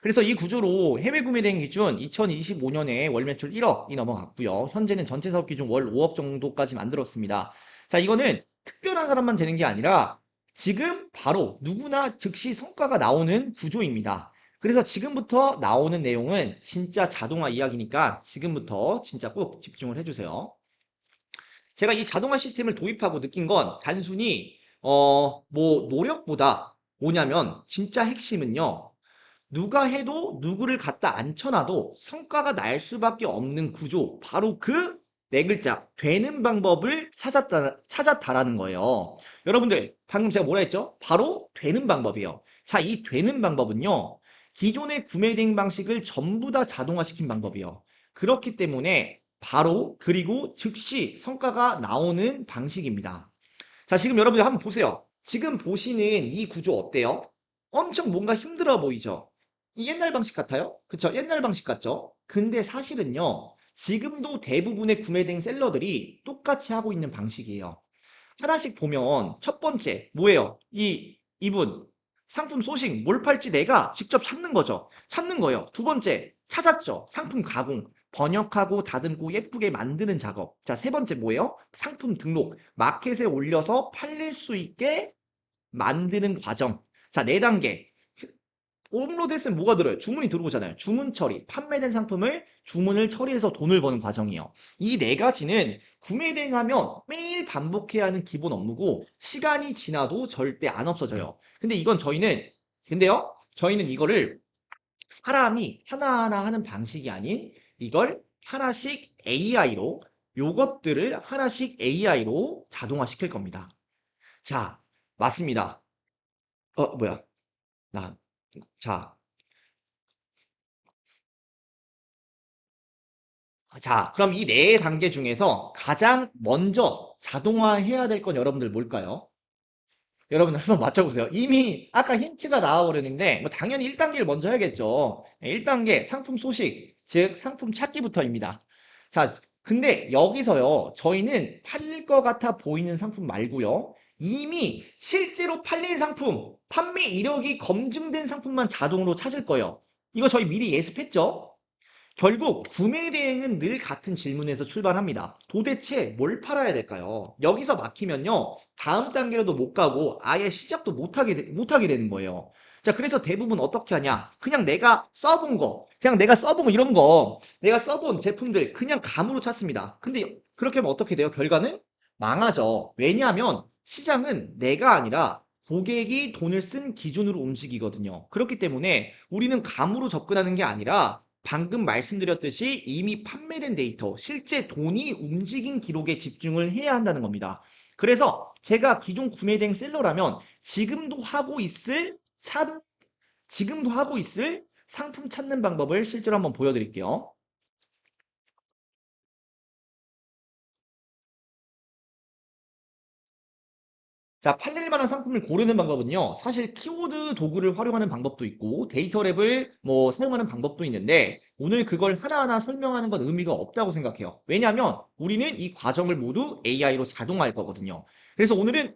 그래서 이 구조로 해외 구매 대행 기준 2025년에 월 매출 1억이 넘어갔고요. 현재는 전체 사업 기준 월 5억 정도까지 만들었습니다. 자, 이거는 특별한 사람만 되는 게 아니라 지금 바로 누구나 즉시 성과가 나오는 구조입니다. 그래서 지금부터 나오는 내용은 진짜 자동화 이야기니까 지금부터 진짜 꼭 집중을 해주세요. 제가 이 자동화 시스템을 도입하고 느낀 건 단순히 뭐 노력보다 뭐냐면 진짜 핵심은요. 누가 해도 누구를 갖다 앉혀놔도 성과가 날 수밖에 없는 구조. 바로 그 네 글자 되는 방법을 찾았다라는 거예요. 여러분들 방금 제가 뭐라 했죠? 바로 되는 방법이에요. 자, 이 되는 방법은요. 기존의 구매 대행 방식을 전부 다 자동화시킨 방법이에요. 그렇기 때문에 바로 그리고 즉시 성과가 나오는 방식입니다. 자, 지금 여러분들 한번 보세요. 지금 보시는 이 구조 어때요? 엄청 뭔가 힘들어 보이죠? 이 옛날 방식 같아요? 그쵸? 옛날 방식 같죠? 근데 사실은요, 지금도 대부분의 구매된 셀러들이 똑같이 하고 있는 방식이에요. 하나씩 보면 첫 번째, 뭐예요? 이분, 상품 소싱, 뭘 팔지 내가 직접 찾는 거죠. 찾는 거예요. 두 번째, 찾았죠. 상품 가공. 번역하고 다듬고 예쁘게 만드는 작업. 자, 세 번째 뭐예요? 상품 등록. 마켓에 올려서 팔릴 수 있게 만드는 과정. 자, 네 단계. 업로드 했으면 뭐가 들어요? 주문이 들어오잖아요. 주문 처리. 판매된 상품을 주문을 처리해서 돈을 버는 과정이에요. 이 네 가지는 구매 대행하면 매일 반복해야 하는 기본 업무고 시간이 지나도 절대 안 없어져요. 근데요, 저희는 이거를 사람이 하나하나 하는 방식이 아닌 이걸 하나씩 AI로 요것들을 하나씩 AI로 자동화 시킬 겁니다. 자, 맞습니다. 뭐야? 나, 자, 그럼 이 네 단계 중에서 가장 먼저 자동화해야 될 건 여러분들 뭘까요? 여러분들 한번 맞춰보세요. 이미 아까 힌트가 나와버렸는데 뭐 당연히 1단계를 먼저 해야겠죠. 1단계 상품 소식, 즉 상품 찾기부터입니다. 자, 근데 여기서요. 저희는 팔릴 것 같아 보이는 상품 말고요. 이미 실제로 팔린 상품, 판매 이력이 검증된 상품만 자동으로 찾을 거예요. 이거 저희 미리 예습했죠? 결국 구매 대행은 늘 같은 질문에서 출발합니다. 도대체 뭘 팔아야 될까요? 여기서 막히면요. 다음 단계로도 못 가고 아예 시작도 못하게 되는 거예요. 자, 그래서 대부분 어떻게 하냐? 그냥 내가 써본 거, 그냥 내가 써본 이런 거, 내가 써본 제품들 그냥 감으로 찾습니다. 근데 그렇게 하면 어떻게 돼요? 결과는 망하죠. 왜냐하면 시장은 내가 아니라 고객이 돈을 쓴 기준으로 움직이거든요. 그렇기 때문에 우리는 감으로 접근하는 게 아니라 방금 말씀드렸듯이 이미 판매된 데이터, 실제 돈이 움직인 기록에 집중을 해야 한다는 겁니다. 그래서 제가 기존 구매된 셀러라면 지금도 하고 있을 상품 찾는 방법을 실제로 한번 보여드릴게요. 자, 팔릴 만한 상품을 고르는 방법은요. 사실 키워드 도구를 활용하는 방법도 있고 데이터랩을 뭐 사용하는 방법도 있는데 오늘 그걸 하나하나 설명하는 건 의미가 없다고 생각해요. 왜냐하면 우리는 이 과정을 모두 AI로 자동화할 거거든요. 그래서 오늘은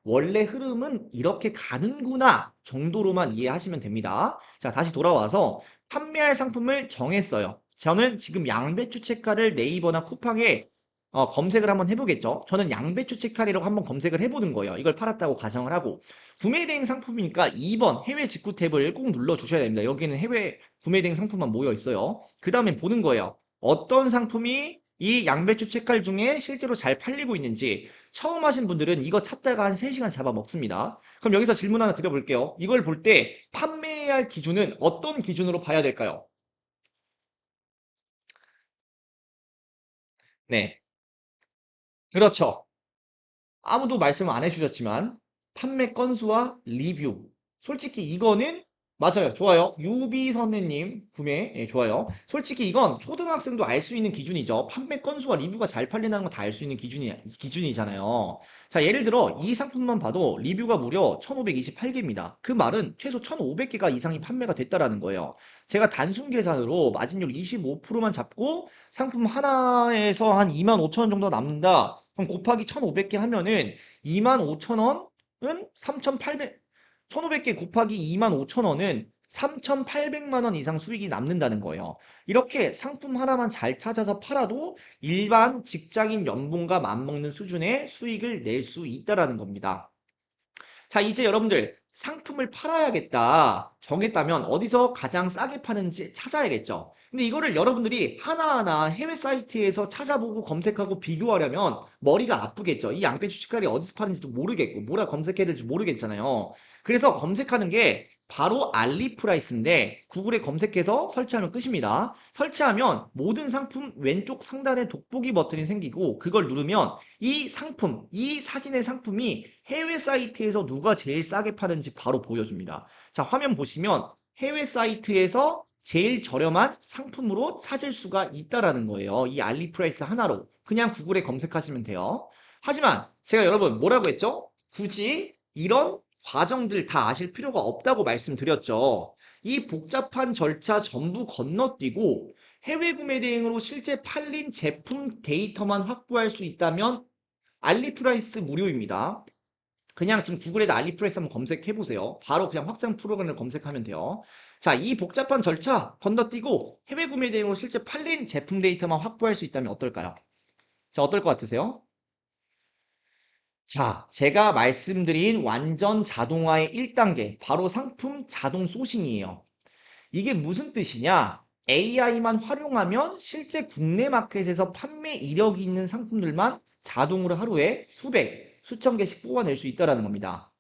원래 흐름은 이렇게 가는구나 정도로만 이해하시면 됩니다. 자, 다시 돌아와서 판매할 상품을 정했어요. 저는 지금 양배추 채칼을 네이버나 쿠팡에 검색을 한번 해보겠죠. 저는 양배추 치카리라고 한번 검색을 해보는 거예요. 이걸 팔았다고 가정을 하고. 구매 대행 상품이니까 2번 해외 직구 탭을 꼭 눌러주셔야 됩니다. 여기는 해외 구매 대행 상품만 모여 있어요. 그 다음에 보는 거예요. 어떤 상품이 이 양배추 채칼 중에 실제로 잘 팔리고 있는지 처음 하신 분들은 이거 찾다가 한 3시간 잡아먹습니다. 그럼 여기서 질문 하나 드려볼게요. 이걸 볼 때 판매해야 할 기준은 어떤 기준으로 봐야 될까요? 네. 그렇죠. 아무도 말씀 안 해주셨지만 판매 건수와 리뷰 솔직히 이거는 맞아요. 좋아요. 유비 선생님 구매 좋아요. 솔직히 이건 초등학생도 알 수 있는 기준이죠. 판매 건수와 리뷰가 잘 팔린다는 거 다 알 수 있는 기준이잖아요. 자, 예를 들어 이 상품만 봐도 리뷰가 무려 1528개입니다. 그 말은 최소 1500개가 이상이 판매가 됐다라는 거예요. 제가 단순 계산으로 마진율 25%만 잡고 상품 하나에서 한 25,000원 정도 남는다. 그럼 곱하기 1,500개 하면은 25,000원은 3,800, 1,500개 곱하기 25,000원은 3,800만 원 이상 수익이 남는다는 거예요. 이렇게 상품 하나만 잘 찾아서 팔아도 일반 직장인 연봉과 맞먹는 수준의 수익을 낼 수 있다라는 겁니다. 자, 이제 여러분들 상품을 팔아야겠다 정했다면 어디서 가장 싸게 파는지 찾아야겠죠. 근데 이거를 여러분들이 하나하나 해외 사이트에서 찾아보고 검색하고 비교하려면 머리가 아프겠죠. 이 양배추 식칼이 어디서 파는지도 모르겠고 뭐라 검색해야 될지 모르겠잖아요. 그래서 검색하는 게 바로 알리프라이스인데 구글에 검색해서 설치하면 끝입니다. 설치하면 모든 상품 왼쪽 상단에 돋보기 버튼이 생기고 그걸 누르면 이 상품, 이 사진의 상품이 해외 사이트에서 누가 제일 싸게 파는지 바로 보여줍니다. 자, 화면 보시면 해외 사이트에서 제일 저렴한 상품으로 찾을 수가 있다라는 거예요. 이 알리프라이스 하나로. 그냥 구글에 검색하시면 돼요. 하지만 제가 여러분 뭐라고 했죠? 굳이 이런 과정들 다 아실 필요가 없다고 말씀드렸죠. 이 복잡한 절차 전부 건너뛰고 해외 구매 대행으로 실제 팔린 제품 데이터만 확보할 수 있다면 알리프라이스 무료입니다. 그냥 지금 구글에다 알리프라이스 한번 검색해 보세요. 바로 그냥 확장 프로그램을 검색하면 돼요. 자, 이 복잡한 절차 건너뛰고 해외 구매 대행으로 실제 팔린 제품 데이터만 확보할 수 있다면 어떨까요? 자, 어떨 것 같으세요? 자, 제가 말씀드린 완전 자동화의 1단계, 바로 상품 자동 소싱이에요. 이게 무슨 뜻이냐? AI만 활용하면 실제 국내 마켓에서 판매 이력이 있는 상품들만 자동으로 하루에 수백, 수천 개씩 뽑아낼 수 있다는 겁니다.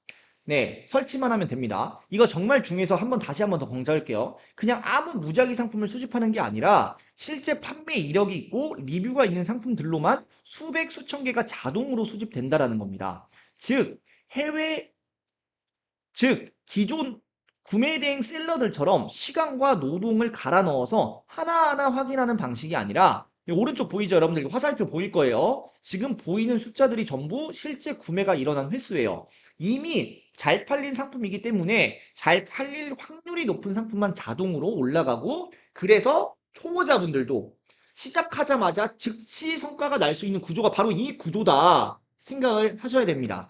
네, 설치만 하면 됩니다. 이거 정말 중요해서 다시 한 번 더 강조할게요. 그냥 아무 무작위 상품을 수집하는 게 아니라 실제 판매 이력이 있고 리뷰가 있는 상품들로만 수백, 수천 개가 자동으로 수집된다라는 겁니다. 즉, 해외 기존 구매 대행 셀러들처럼 시간과 노동을 갈아 넣어서 하나하나 확인하는 방식이 아니라 이 오른쪽 보이죠? 여러분들 화살표 보일 거예요. 지금 보이는 숫자들이 전부 실제 구매가 일어난 횟수예요. 이미 잘 팔린 상품이기 때문에 잘 팔릴 확률이 높은 상품만 자동으로 올라가고 그래서 초보자분들도 시작하자마자 즉시 성과가 날 수 있는 구조가 바로 이 구조다 생각을 하셔야 됩니다.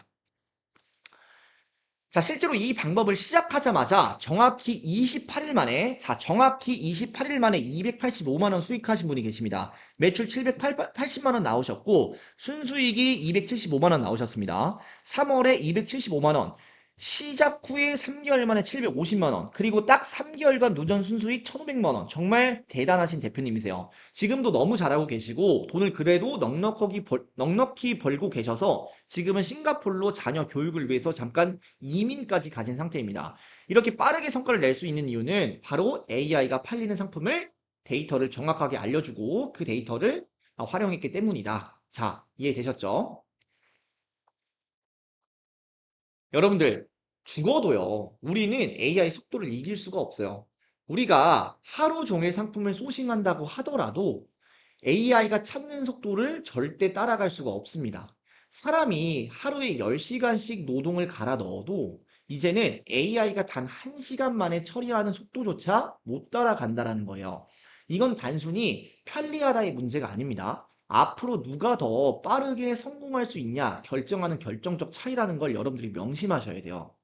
자, 실제로 이 방법을 시작하자마자 정확히 28일 만에, 자, 정확히 28일 만에 285만 원 수익하신 분이 계십니다. 매출 780만 원 나오셨고, 순수익이 275만 원 나오셨습니다. 3월에 275만 원, 시작 후에 3개월 만에 750만 원, 그리고 딱 3개월간 누전 순수익 1,500만 원. 정말 대단하신 대표님이세요. 지금도 너무 잘하고 계시고, 돈을 그래도 넉넉히 벌고 계셔서 지금은 싱가포르로 자녀 교육을 위해서 잠깐 이민까지 가진 상태입니다. 이렇게 빠르게 성과를 낼 수 있는 이유는 바로 AI가 팔리는 상품을 데이터를 정확하게 알려주고 그 데이터를 활용했기 때문이다. 자, 이해되셨죠? 여러분들, 죽어도요, 우리는 AI 속도를 이길 수가 없어요. 우리가 하루 종일 상품을 소싱한다고 하더라도 AI가 찾는 속도를 절대 따라갈 수가 없습니다. 사람이 하루에 10시간씩 노동을 갈아 넣어도 이제는 AI가 단 1시간 만에 처리하는 속도조차 못 따라간다라는 거예요. 이건 단순히 편리하다의 문제가 아닙니다. 앞으로 누가 더 빠르게 성공할 수 있냐 결정하는 결정적 차이라는 걸 여러분들이 명심하셔야 돼요.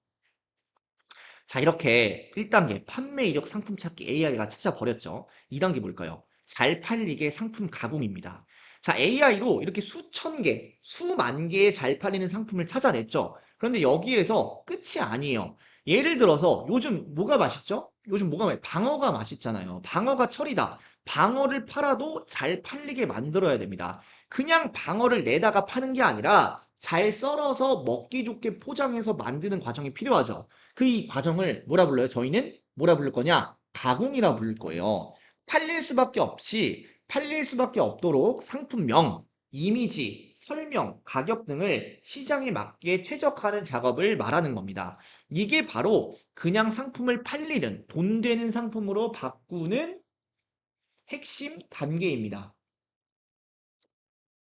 자, 이렇게 1단계 판매 이력 상품 찾기 AI가 찾아버렸죠. 2단계 뭘까요? 잘 팔리게 상품 가공입니다. 자, AI로 이렇게 수천 개, 수만 개의 잘 팔리는 상품을 찾아냈죠. 그런데 여기에서 끝이 아니에요. 예를 들어서 요즘 뭐가 맛있죠? 요즘 방어가 맛있잖아요. 방어가 철이다. 방어를 팔아도 잘 팔리게 만들어야 됩니다. 그냥 방어를 내다가 파는 게 아니라 잘 썰어서 먹기 좋게 포장해서 만드는 과정이 필요하죠. 그 이 과정을 뭐라 불러요? 저희는 뭐라 부를 거냐? 가공이라 부를 거예요. 팔릴 수밖에 없도록 상품명, 이미지, 설명, 가격 등을 시장에 맞게 최적화하는 작업을 말하는 겁니다. 이게 바로 그냥 상품을 팔리는 돈 되는 상품으로 바꾸는 핵심 단계입니다.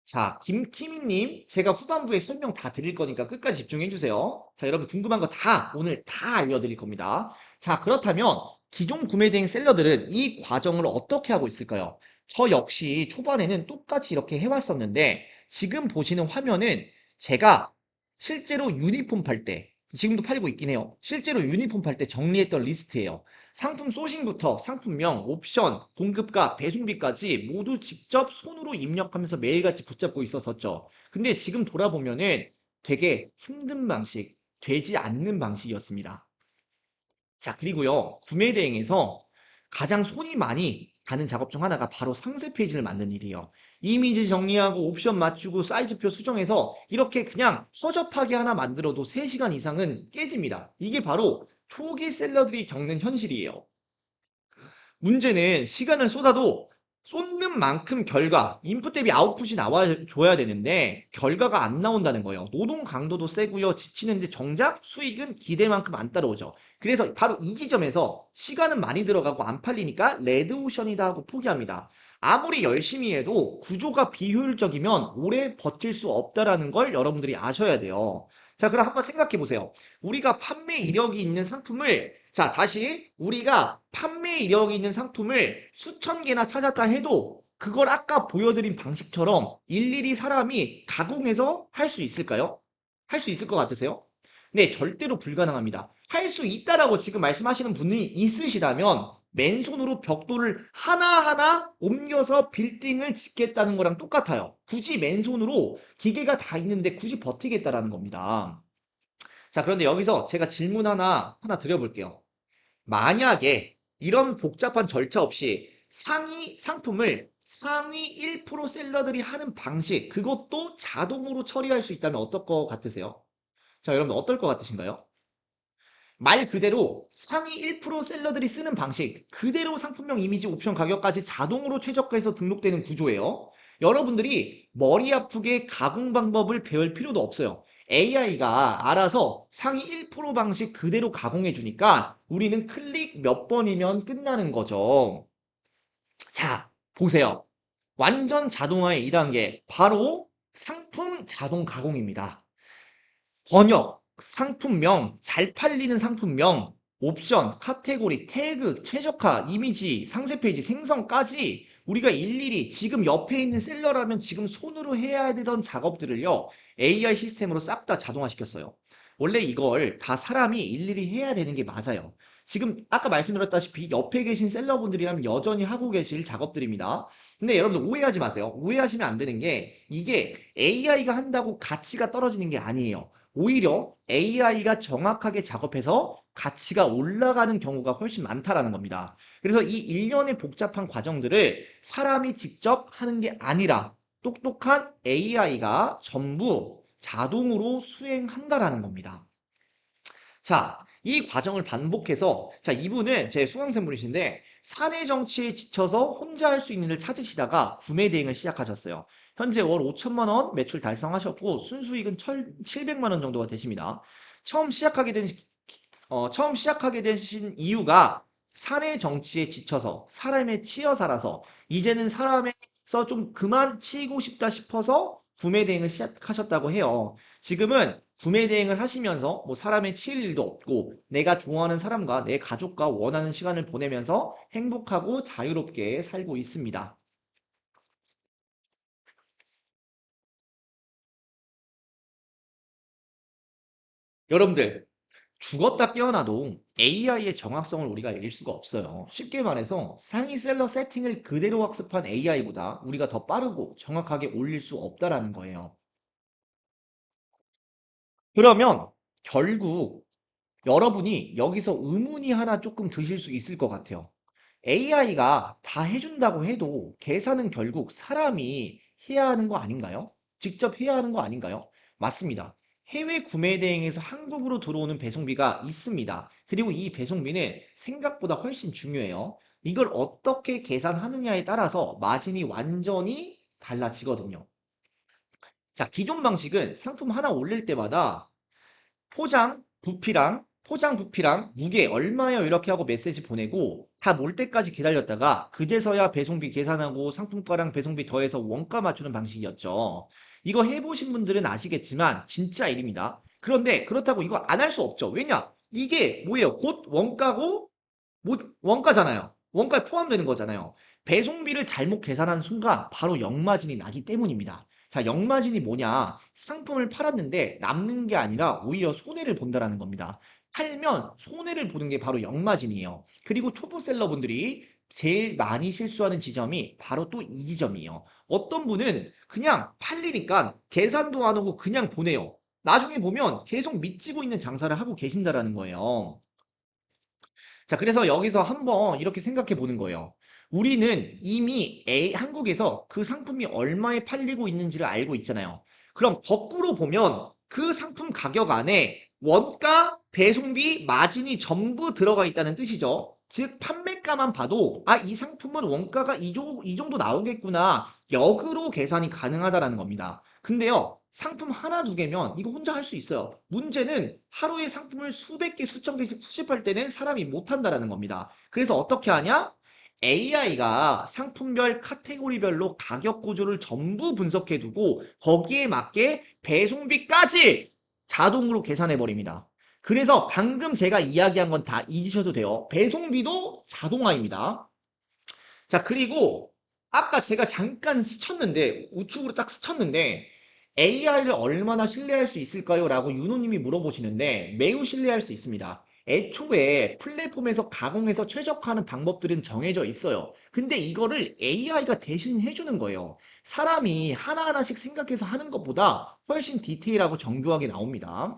자, 김키미님, 제가 후반부에 설명 다 드릴 거니까 끝까지 집중해 주세요. 자, 여러분 궁금한 거 오늘 다 알려드릴 겁니다. 자, 그렇다면 기존 구매 대행 셀러들은 이 과정을 어떻게 하고 있을까요? 저 역시 초반에는 똑같이 이렇게 해왔었는데 지금 보시는 화면은 제가 실제로 유니폼 팔 때, 지금도 팔고 있긴 해요. 실제로 유니폼 팔 때 정리했던 리스트예요. 상품 소싱부터 상품명, 옵션, 공급가, 배송비까지 모두 직접 손으로 입력하면서 매일같이 붙잡고 있었었죠. 근데 지금 돌아보면은 되게 힘든 방식, 되지 않는 방식이었습니다. 자, 그리고요, 구매 대행에서 가장 손이 많이 가는 작업 중 하나가 바로 상세 페이지를 만드는 일이에요. 이미지 정리하고 옵션 맞추고 사이즈표 수정해서 이렇게 그냥 허접하게 하나 만들어도 3시간 이상은 깨집니다. 이게 바로 초기 셀러들이 겪는 현실이에요. 문제는 시간을 쏟아도 쏟는 만큼 결과, 인풋 대비 아웃풋이 나와줘야 되는데 결과가 안 나온다는 거예요. 노동 강도도 세고요. 지치는데 정작 수익은 기대만큼 안 따라오죠. 그래서 바로 이 지점에서 시간은 많이 들어가고 안 팔리니까 레드오션이다 하고 포기합니다. 아무리 열심히 해도 구조가 비효율적이면 오래 버틸 수 없다라는 걸 여러분들이 아셔야 돼요. 자, 그럼 한번 생각해 보세요. 우리가 판매 이력이 있는 상품을 자, 다시 우리가 판매 이력이 있는 상품을 수천 개나 찾았다 해도 그걸 아까 보여드린 방식처럼 일일이 사람이 가공해서 할 수 있을까요? 할 수 있을 것 같으세요? 네, 절대로 불가능합니다. 할 수 있다라고 지금 말씀하시는 분이 있으시다면 맨손으로 벽돌을 하나하나 옮겨서 빌딩을 짓겠다는 거랑 똑같아요. 굳이 맨손으로 기계가 다 있는데 굳이 버티겠다라는 겁니다. 자, 그런데 여기서 제가 질문 하나 드려볼게요. 만약에 이런 복잡한 절차 없이 상위 상품을 상위 1% 셀러들이 하는 방식, 그것도 자동으로 처리할 수 있다면 어떨 것 같으세요? 자, 여러분 어떨 것 같으신가요? 말 그대로 상위 1% 셀러들이 쓰는 방식, 그대로 상품명 이미지 옵션 가격까지 자동으로 최저가해서 등록되는 구조예요. 여러분들이 머리 아프게 가공 방법을 배울 필요도 없어요. AI가 알아서 상위 1% 방식 그대로 가공해 주니까 우리는 클릭 몇 번이면 끝나는 거죠. 자, 보세요. 완전 자동화의 2단계, 바로 상품 자동 가공입니다. 번역, 상품명, 잘 팔리는 상품명, 옵션, 카테고리, 태그, 최적화, 이미지, 상세 페이지 생성까지 우리가 일일이 지금 옆에 있는 셀러라면 지금 손으로 해야 되던 작업들을요, AI 시스템으로 싹 다 자동화시켰어요. 원래 이걸 다 사람이 일일이 해야 되는 게 맞아요. 지금 아까 말씀드렸다시피 옆에 계신 셀러분들이라면 여전히 하고 계실 작업들입니다. 근데 여러분들 오해하지 마세요. 오해하시면 안 되는 게 이게 AI가 한다고 가치가 떨어지는 게 아니에요. 오히려 AI가 정확하게 작업해서 가치가 올라가는 경우가 훨씬 많다라는 겁니다. 그래서 이 일련의 복잡한 과정들을 사람이 직접 하는 게 아니라 똑똑한 AI가 전부 자동으로 수행한다라는 겁니다. 자, 이 과정을 반복해서, 자, 이분은 제 수강생분이신데, 사내 정치에 지쳐서 혼자 할 수 있는 일 찾으시다가 구매 대행을 시작하셨어요. 현재 월 5천만 원 매출 달성하셨고, 순수익은 700만 원 정도가 되십니다. 처음 시작하게 된, 처음 시작하게 되신 이유가 사내 정치에 지쳐서, 사람에 치여 살아서, 이제는 사람에서 좀 그만 치이고 싶다 싶어서 구매 대행을 시작하셨다고 해요. 지금은 구매 대행을 하시면서 뭐 사람에 치일 일도 없고 내가 좋아하는 사람과 내 가족과 원하는 시간을 보내면서 행복하고 자유롭게 살고 있습니다. 여러분들, 죽었다 깨어나도 AI의 정확성을 우리가 잃을 수가 없어요. 쉽게 말해서 상위 셀러 세팅을 그대로 학습한 AI보다 우리가 더 빠르고 정확하게 올릴 수 없다라는 거예요. 그러면 결국 여러분이 여기서 의문이 하나 조금 드실 수 있을 것 같아요. AI가 다 해준다고 해도 계산은 결국 사람이 해야 하는 거 아닌가요? 직접 해야 하는 거 아닌가요? 맞습니다. 해외 구매 대행에서 한국으로 들어오는 배송비가 있습니다. 그리고 이 배송비는 생각보다 훨씬 중요해요. 이걸 어떻게 계산하느냐에 따라서 마진이 완전히 달라지거든요. 자, 기존 방식은 상품 하나 올릴 때마다 포장 부피랑 무게 얼마요 이렇게 하고 메시지 보내고 다 몰 때까지 기다렸다가 그제서야 배송비 계산하고 상품가랑 배송비 더해서 원가 맞추는 방식이었죠. 이거 해보신 분들은 아시겠지만 진짜 일입니다. 그런데 그렇다고 이거 안 할 수 없죠. 왜냐? 이게 뭐예요? 곧 원가고 원가잖아요. 원가에 포함되는 거잖아요. 배송비를 잘못 계산한 순간 바로 역마진이 나기 때문입니다. 자, 역마진이 뭐냐? 상품을 팔았는데 남는 게 아니라 오히려 손해를 본다라는 겁니다. 팔면 손해를 보는 게 바로 역마진이에요. 그리고 초보셀러분들이 제일 많이 실수하는 지점이 바로 또 이 지점이에요. 어떤 분은 그냥 팔리니까 계산도 안 하고 그냥 보내요. 나중에 보면 계속 미치고 있는 장사를 하고 계신다라는 거예요. 자, 그래서 여기서 한번 이렇게 생각해 보는 거예요. 우리는 이미 한국에서 그 상품이 얼마에 팔리고 있는지를 알고 있잖아요. 그럼 거꾸로 보면 그 상품 가격 안에 원가, 배송비, 마진이 전부 들어가 있다는 뜻이죠. 즉, 판매가만 봐도, 아, 이 상품은 원가가 이 정도 나오겠구나. 역으로 계산이 가능하다라는 겁니다. 근데요, 상품 하나, 두 개면 이거 혼자 할 수 있어요. 문제는 하루에 상품을 수백 개, 수천 개씩 수집할 때는 사람이 못 한다라는 겁니다. 그래서 어떻게 하냐? AI가 상품별 카테고리별로 가격 구조를 전부 분석해 두고 거기에 맞게 배송비까지 자동으로 계산해 버립니다. 그래서 방금 제가 이야기한 건 다 잊으셔도 돼요. 배송비도 자동화입니다. 자, 그리고 아까 제가 잠깐 스쳤는데, 우측으로 딱 스쳤는데, AI를 얼마나 신뢰할 수 있을까요? 라고 윤호님이 물어보시는데, 매우 신뢰할 수 있습니다. 애초에 플랫폼에서 가공해서 최적화하는 방법들은 정해져 있어요. 근데 이거를 AI가 대신 해주는 거예요. 사람이 하나하나씩 생각해서 하는 것보다 훨씬 디테일하고 정교하게 나옵니다.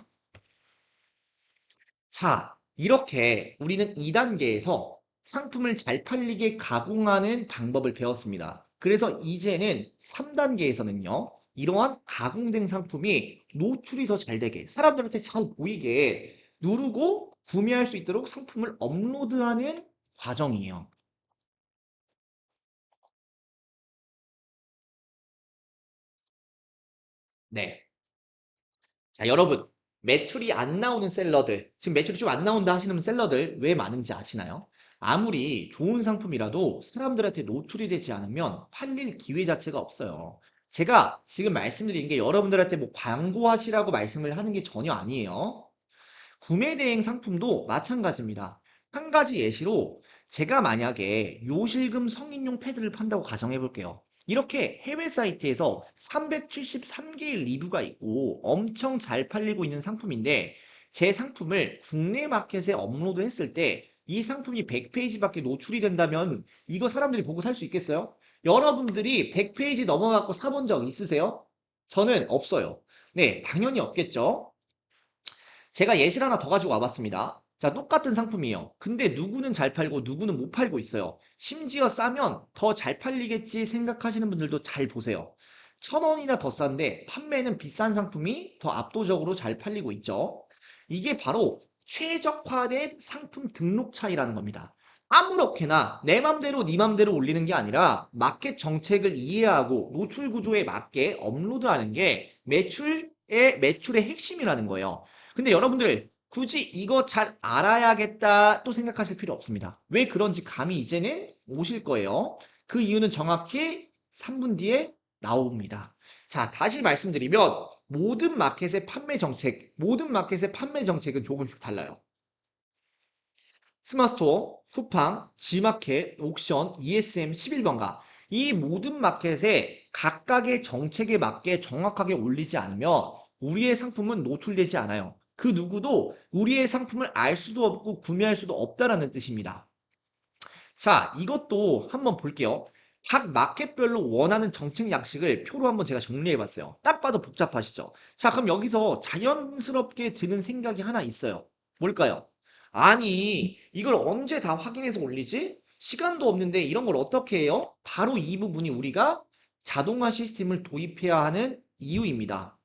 자, 이렇게 우리는 2단계에서 상품을 잘 팔리게 가공하는 방법을 배웠습니다. 그래서 이제는 3단계에서는요, 이러한 가공된 상품이 노출이 더 잘 되게, 사람들한테 잘 보이게 누르고 구매할 수 있도록 상품을 업로드하는 과정이에요. 네. 자, 여러분, 매출이 안 나오는 셀러들, 지금 매출이 좀 안 나온다 하시는 셀러들 왜 많은지 아시나요? 아무리 좋은 상품이라도 사람들한테 노출이 되지 않으면 팔릴 기회 자체가 없어요. 제가 지금 말씀드린 게 여러분들한테 뭐 광고하시라고 말씀을 하는 게 전혀 아니에요. 구매 대행 상품도 마찬가지입니다. 한 가지 예시로 제가 만약에 요실금 성인용 패드를 판다고 가정해 볼게요. 이렇게 해외 사이트에서 373개의 리뷰가 있고 엄청 잘 팔리고 있는 상품인데 제 상품을 국내 마켓에 업로드 했을 때 이 상품이 100페이지밖에 노출이 된다면 이거 사람들이 보고 살 수 있겠어요? 여러분들이 100페이지 넘어갖고 사본 적 있으세요? 저는 없어요. 네, 당연히 없겠죠. 제가 예시를 하나 더 가지고 와봤습니다. 자, 똑같은 상품이에요. 근데 누구는 잘 팔고 누구는 못 팔고 있어요. 심지어 싸면 더 잘 팔리겠지 생각하시는 분들도 잘 보세요. 1,000원이나 더 싼데 판매는 비싼 상품이 더 압도적으로 잘 팔리고 있죠. 이게 바로 최적화된 상품 등록 차이라는 겁니다. 아무렇게나 내 맘대로 네 맘대로 올리는 게 아니라 마켓 정책을 이해하고 노출 구조에 맞게 업로드하는 게 매출의 핵심이라는 거예요. 근데 여러분들 굳이 이거 잘 알아야겠다 또 생각하실 필요 없습니다. 왜 그런지 감이 이제는 오실 거예요. 그 이유는 정확히 3분 뒤에 나옵니다. 자, 다시 말씀드리면 모든 마켓의 판매 정책은 조금씩 달라요. 스마스토어, 쿠팡, G마켓, 옥션, ESM 11번가 이 모든 마켓에 각각의 정책에 맞게 정확하게 올리지 않으면 우리의 상품은 노출되지 않아요. 그 누구도 우리의 상품을 알 수도 없고 구매할 수도 없다라는 뜻입니다. 자, 이것도 한번 볼게요. 각 마켓별로 원하는 정책 양식을 표로 한번 제가 정리해 봤어요. 딱 봐도 복잡하시죠? 자, 그럼 여기서 자연스럽게 드는 생각이 하나 있어요. 뭘까요? 아니, 이걸 언제 다 확인해서 올리지? 시간도 없는데 이런 걸 어떻게 해요? 바로 이 부분이 우리가 자동화 시스템을 도입해야 하는 이유입니다.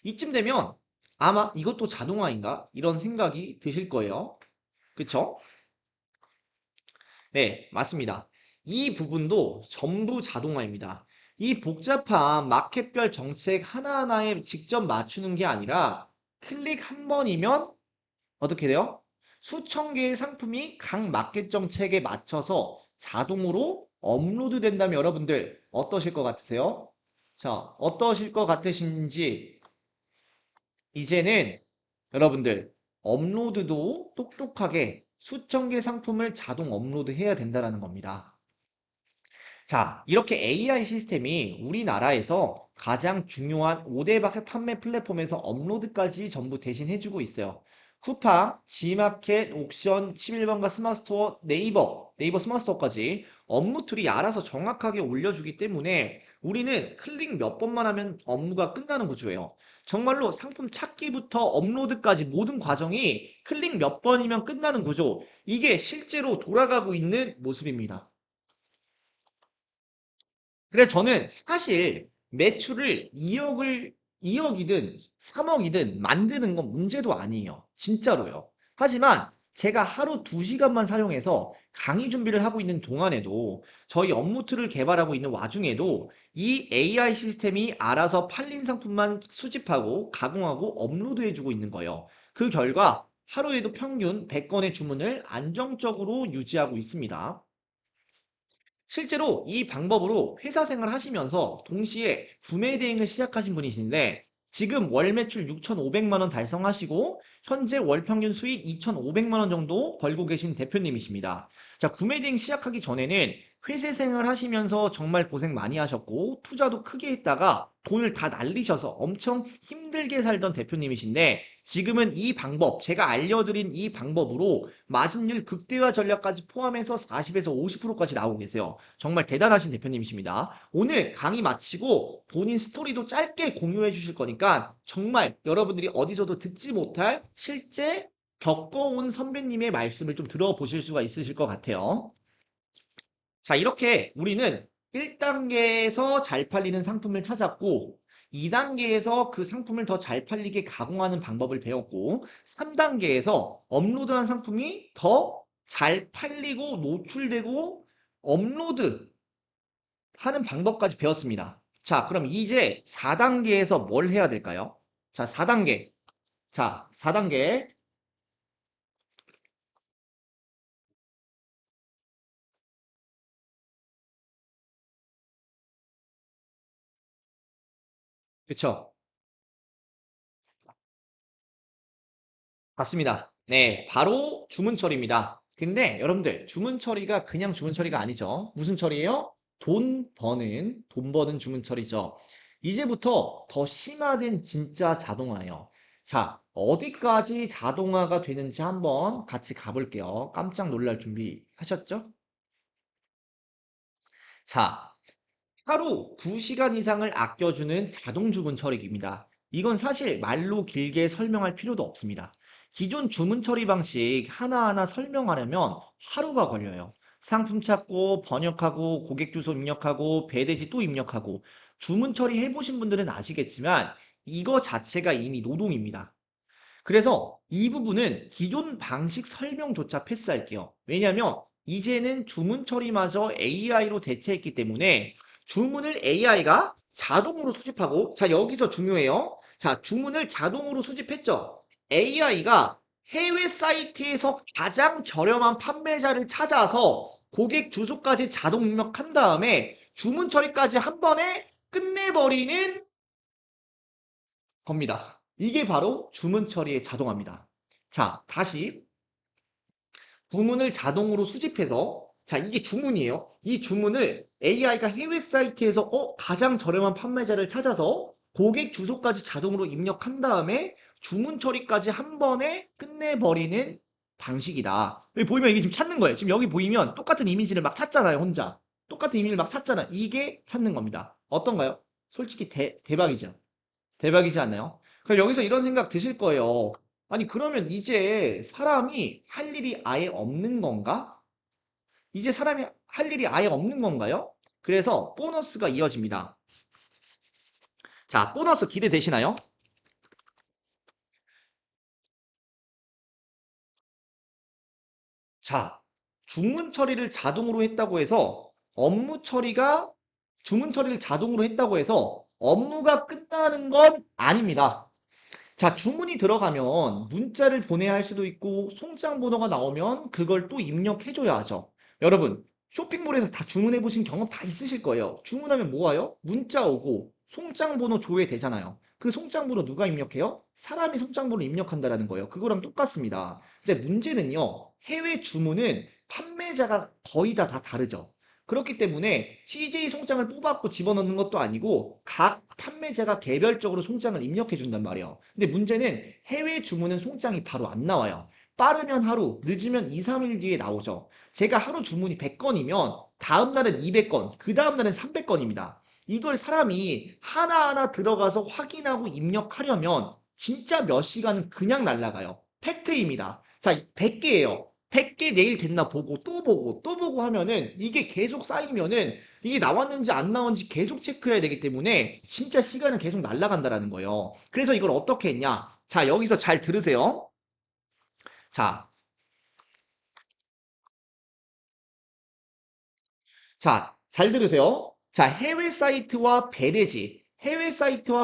이쯤 되면 아마 이것도 자동화인가? 이런 생각이 드실 거예요. 그쵸? 네, 맞습니다. 이 부분도 전부 자동화입니다. 이 복잡한 마켓별 정책 하나하나에 직접 맞추는 게 아니라 클릭 한 번이면 어떻게 돼요? 수천 개의 상품이 각 마켓 정책에 맞춰서 자동으로 업로드 된다면 여러분들 어떠실 것 같으세요? 자, 어떠실 것 같으신지 이제는 여러분들 업로드도 똑똑하게 수천 개 상품을 자동 업로드해야 된다라는 겁니다. 자, 이렇게 AI 시스템이 우리나라에서 가장 중요한 5대 판매 플랫폼에서 업로드까지 전부 대신해주고 있어요. 쿠팡, G마켓, 옥션, 11번가 스마트스토어, 네이버 스마트스토어까지 업무 툴이 알아서 정확하게 올려주기 때문에 우리는 클릭 몇 번만 하면 업무가 끝나는 구조예요. 정말로 상품 찾기부터 업로드까지 모든 과정이 클릭 몇 번이면 끝나는 구조. 이게 실제로 돌아가고 있는 모습입니다. 그래서 저는 사실 매출을 2억이든 3억이든 만드는 건 문제도 아니에요. 진짜로요. 하지만 제가 하루 2시간만 사용해서 강의 준비를 하고 있는 동안에도 저희 업무 툴을 개발하고 있는 와중에도 이 AI 시스템이 알아서 팔린 상품만 수집하고 가공하고 업로드해주고 있는 거예요. 그 결과 하루에도 평균 100건의 주문을 안정적으로 유지하고 있습니다. 실제로 이 방법으로 회사 생활 하시면서 동시에 구매 대행을 시작하신 분이신데 지금 월 매출 6,500만 원 달성하시고 현재 월 평균 수익 2,500만 원 정도 벌고 계신 대표님이십니다. 자, 구매 대행 시작하기 전에는 회사 생활 하시면서 정말 고생 많이 하셨고 투자도 크게 했다가 돈을 다 날리셔서 엄청 힘들게 살던 대표님이신데 지금은 이 방법, 제가 알려드린 이 방법으로 마진율 극대화 전략까지 포함해서 40에서 50%까지 나오고 계세요. 정말 대단하신 대표님이십니다. 오늘 강의 마치고 본인 스토리도 짧게 공유해 주실 거니까 정말 여러분들이 어디서도 듣지 못할 실제 겪어온 선배님의 말씀을 좀 들어보실 수가 있으실 것 같아요. 자, 이렇게 우리는 1단계에서 잘 팔리는 상품을 찾았고, 2단계에서 그 상품을 더 잘 팔리게 가공하는 방법을 배웠고, 3단계에서 업로드한 상품이 더 잘 팔리고 노출되고 업로드 하는 방법까지 배웠습니다. 자, 그럼 이제 4단계에서 뭘 해야 될까요? 자, 4단계. 자, 4단계. 그쵸? 맞습니다. 네, 바로 주문 처리입니다. 근데 여러분들, 주문 처리가 그냥 주문 처리가 아니죠. 무슨 처리예요? 돈 버는 주문 처리죠. 이제부터 더 심화된 진짜 자동화예요. 자, 어디까지 자동화가 되는지 한번 같이 가볼게요. 깜짝 놀랄 준비 하셨죠? 자, 하루 2시간 이상을 아껴주는 자동 주문 처리기입니다. 이건 사실 말로 길게 설명할 필요도 없습니다. 기존 주문 처리 방식 하나하나 설명하려면 하루가 걸려요. 상품 찾고 번역하고 고객 주소 입력하고 배대시 또 입력하고 주문 처리 해보신 분들은 아시겠지만 이거 자체가 이미 노동입니다. 그래서 이 부분은 기존 방식 설명조차 패스할게요. 왜냐하면 이제는 주문 처리마저 AI로 대체했기 때문에 주문을 AI가 자동으로 수집하고, 자, 여기서 중요해요. 자, 주문을 자동으로 수집했죠. AI가 해외 사이트에서 가장 저렴한 판매자를 찾아서 고객 주소까지 자동 입력한 다음에 주문 처리까지 한 번에 끝내버리는 겁니다. 이게 바로 주문 처리의 자동화입니다. 자, 다시 주문을 자동으로 수집해서, 자, 이게 주문이에요. 이 주문을 AI가 해외 사이트에서 가장 저렴한 판매자를 찾아서 고객 주소까지 자동으로 입력한 다음에 주문 처리까지 한 번에 끝내버리는 방식이다. 여기 보이면 이게 지금 찾는 거예요. 지금 여기 보이면 똑같은 이미지를 막 찾잖아요, 혼자. 똑같은 이미지를 막 찾잖아. 이게 찾는 겁니다. 어떤가요? 솔직히 대박이죠. 대박이지 않나요? 그럼 여기서 이런 생각 드실 거예요. 아니, 그러면 이제 사람이 할 일이 아예 없는 건가? 이제 사람이 할 일이 아예 없는 건가요? 그래서 보너스가 이어집니다. 자, 보너스 기대되시나요? 자, 주문 처리를 자동으로 했다고 해서 업무 처리가 주문 처리를 자동으로 했다고 해서 업무가 끝나는 건 아닙니다. 자, 주문이 들어가면 문자를 보내야 할 수도 있고 송장 번호가 나오면 그걸 또 입력해줘야 하죠. 여러분, 쇼핑몰에서 다 주문해 보신 경험 다 있으실 거예요. 주문하면 뭐 와요? 문자 오고 송장 번호 조회되잖아요. 그 송장 번호 누가 입력해요? 사람이 송장 번호 입력한다라는 거예요. 그거랑 똑같습니다. 이제 문제는요. 해외 주문은 판매자가 거의 다 다르죠. 그렇기 때문에 CJ 송장을 뽑아갖고 집어넣는 것도 아니고 각 판매자가 개별적으로 송장을 입력해 준단 말이에요. 근데 문제는 해외 주문은 송장이 바로 안 나와요. 빠르면 하루, 늦으면 2, 3일 뒤에 나오죠. 제가 하루 주문이 100건이면 다음 날은 200건, 그 다음 날은 300건입니다. 이걸 사람이 하나하나 들어가서 확인하고 입력하려면 진짜 몇 시간은 그냥 날아가요. 팩트입니다. 자, 100개예요. 100개 내일 됐나 보고 또 보고 또 보고 하면은 이게 계속 쌓이면은 이게 나왔는지 안 나왔는지 계속 체크해야 되기 때문에 진짜 시간은 계속 날아간다라는 거예요. 그래서 이걸 어떻게 했냐? 자, 여기서 잘 들으세요. 자, 자, 잘 들으세요. 자, 해외 사이트와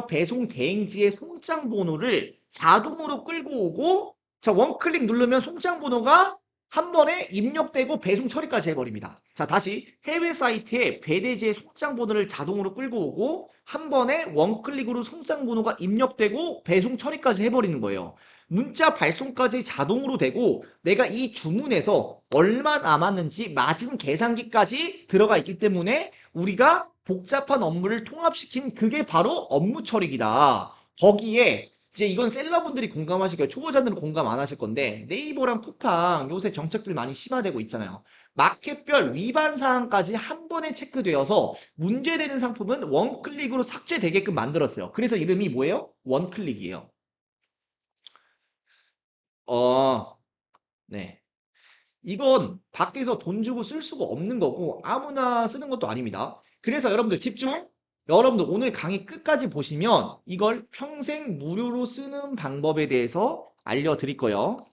배송 대행지의 송장 번호를 자동으로 끌고 오고, 자, 원클릭 누르면 송장 번호가 한 번에 입력되고 배송 처리까지 해버립니다. 자, 다시 해외 사이트에 배대지의 송장 번호를 자동으로 끌고 오고, 한 번에 원클릭으로 송장 번호가 입력되고 배송 처리까지 해버리는 거예요. 문자 발송까지 자동으로 되고 내가 이 주문에서 얼마 남았는지 마진 계산기까지 들어가 있기 때문에 우리가 복잡한 업무를 통합시킨 그게 바로 업무 처리기다. 거기에 이제 이건 셀러분들이 공감하실 거예요. 초보자들은 공감 안 하실 건데 네이버랑 쿠팡 요새 정책들 많이 심화되고 있잖아요. 마켓별 위반 사항까지 한 번에 체크되어서 문제되는 상품은 원클릭으로 삭제되게끔 만들었어요. 그래서 이름이 뭐예요? 원클릭이에요. 어, 네. 이건 밖에서 돈 주고 쓸 수가 없는 거고 아무나 쓰는 것도 아닙니다. 그래서 여러분들 집중! 여러분들 오늘 강의 끝까지 보시면 이걸 평생 무료로 쓰는 방법에 대해서 알려드릴 거예요.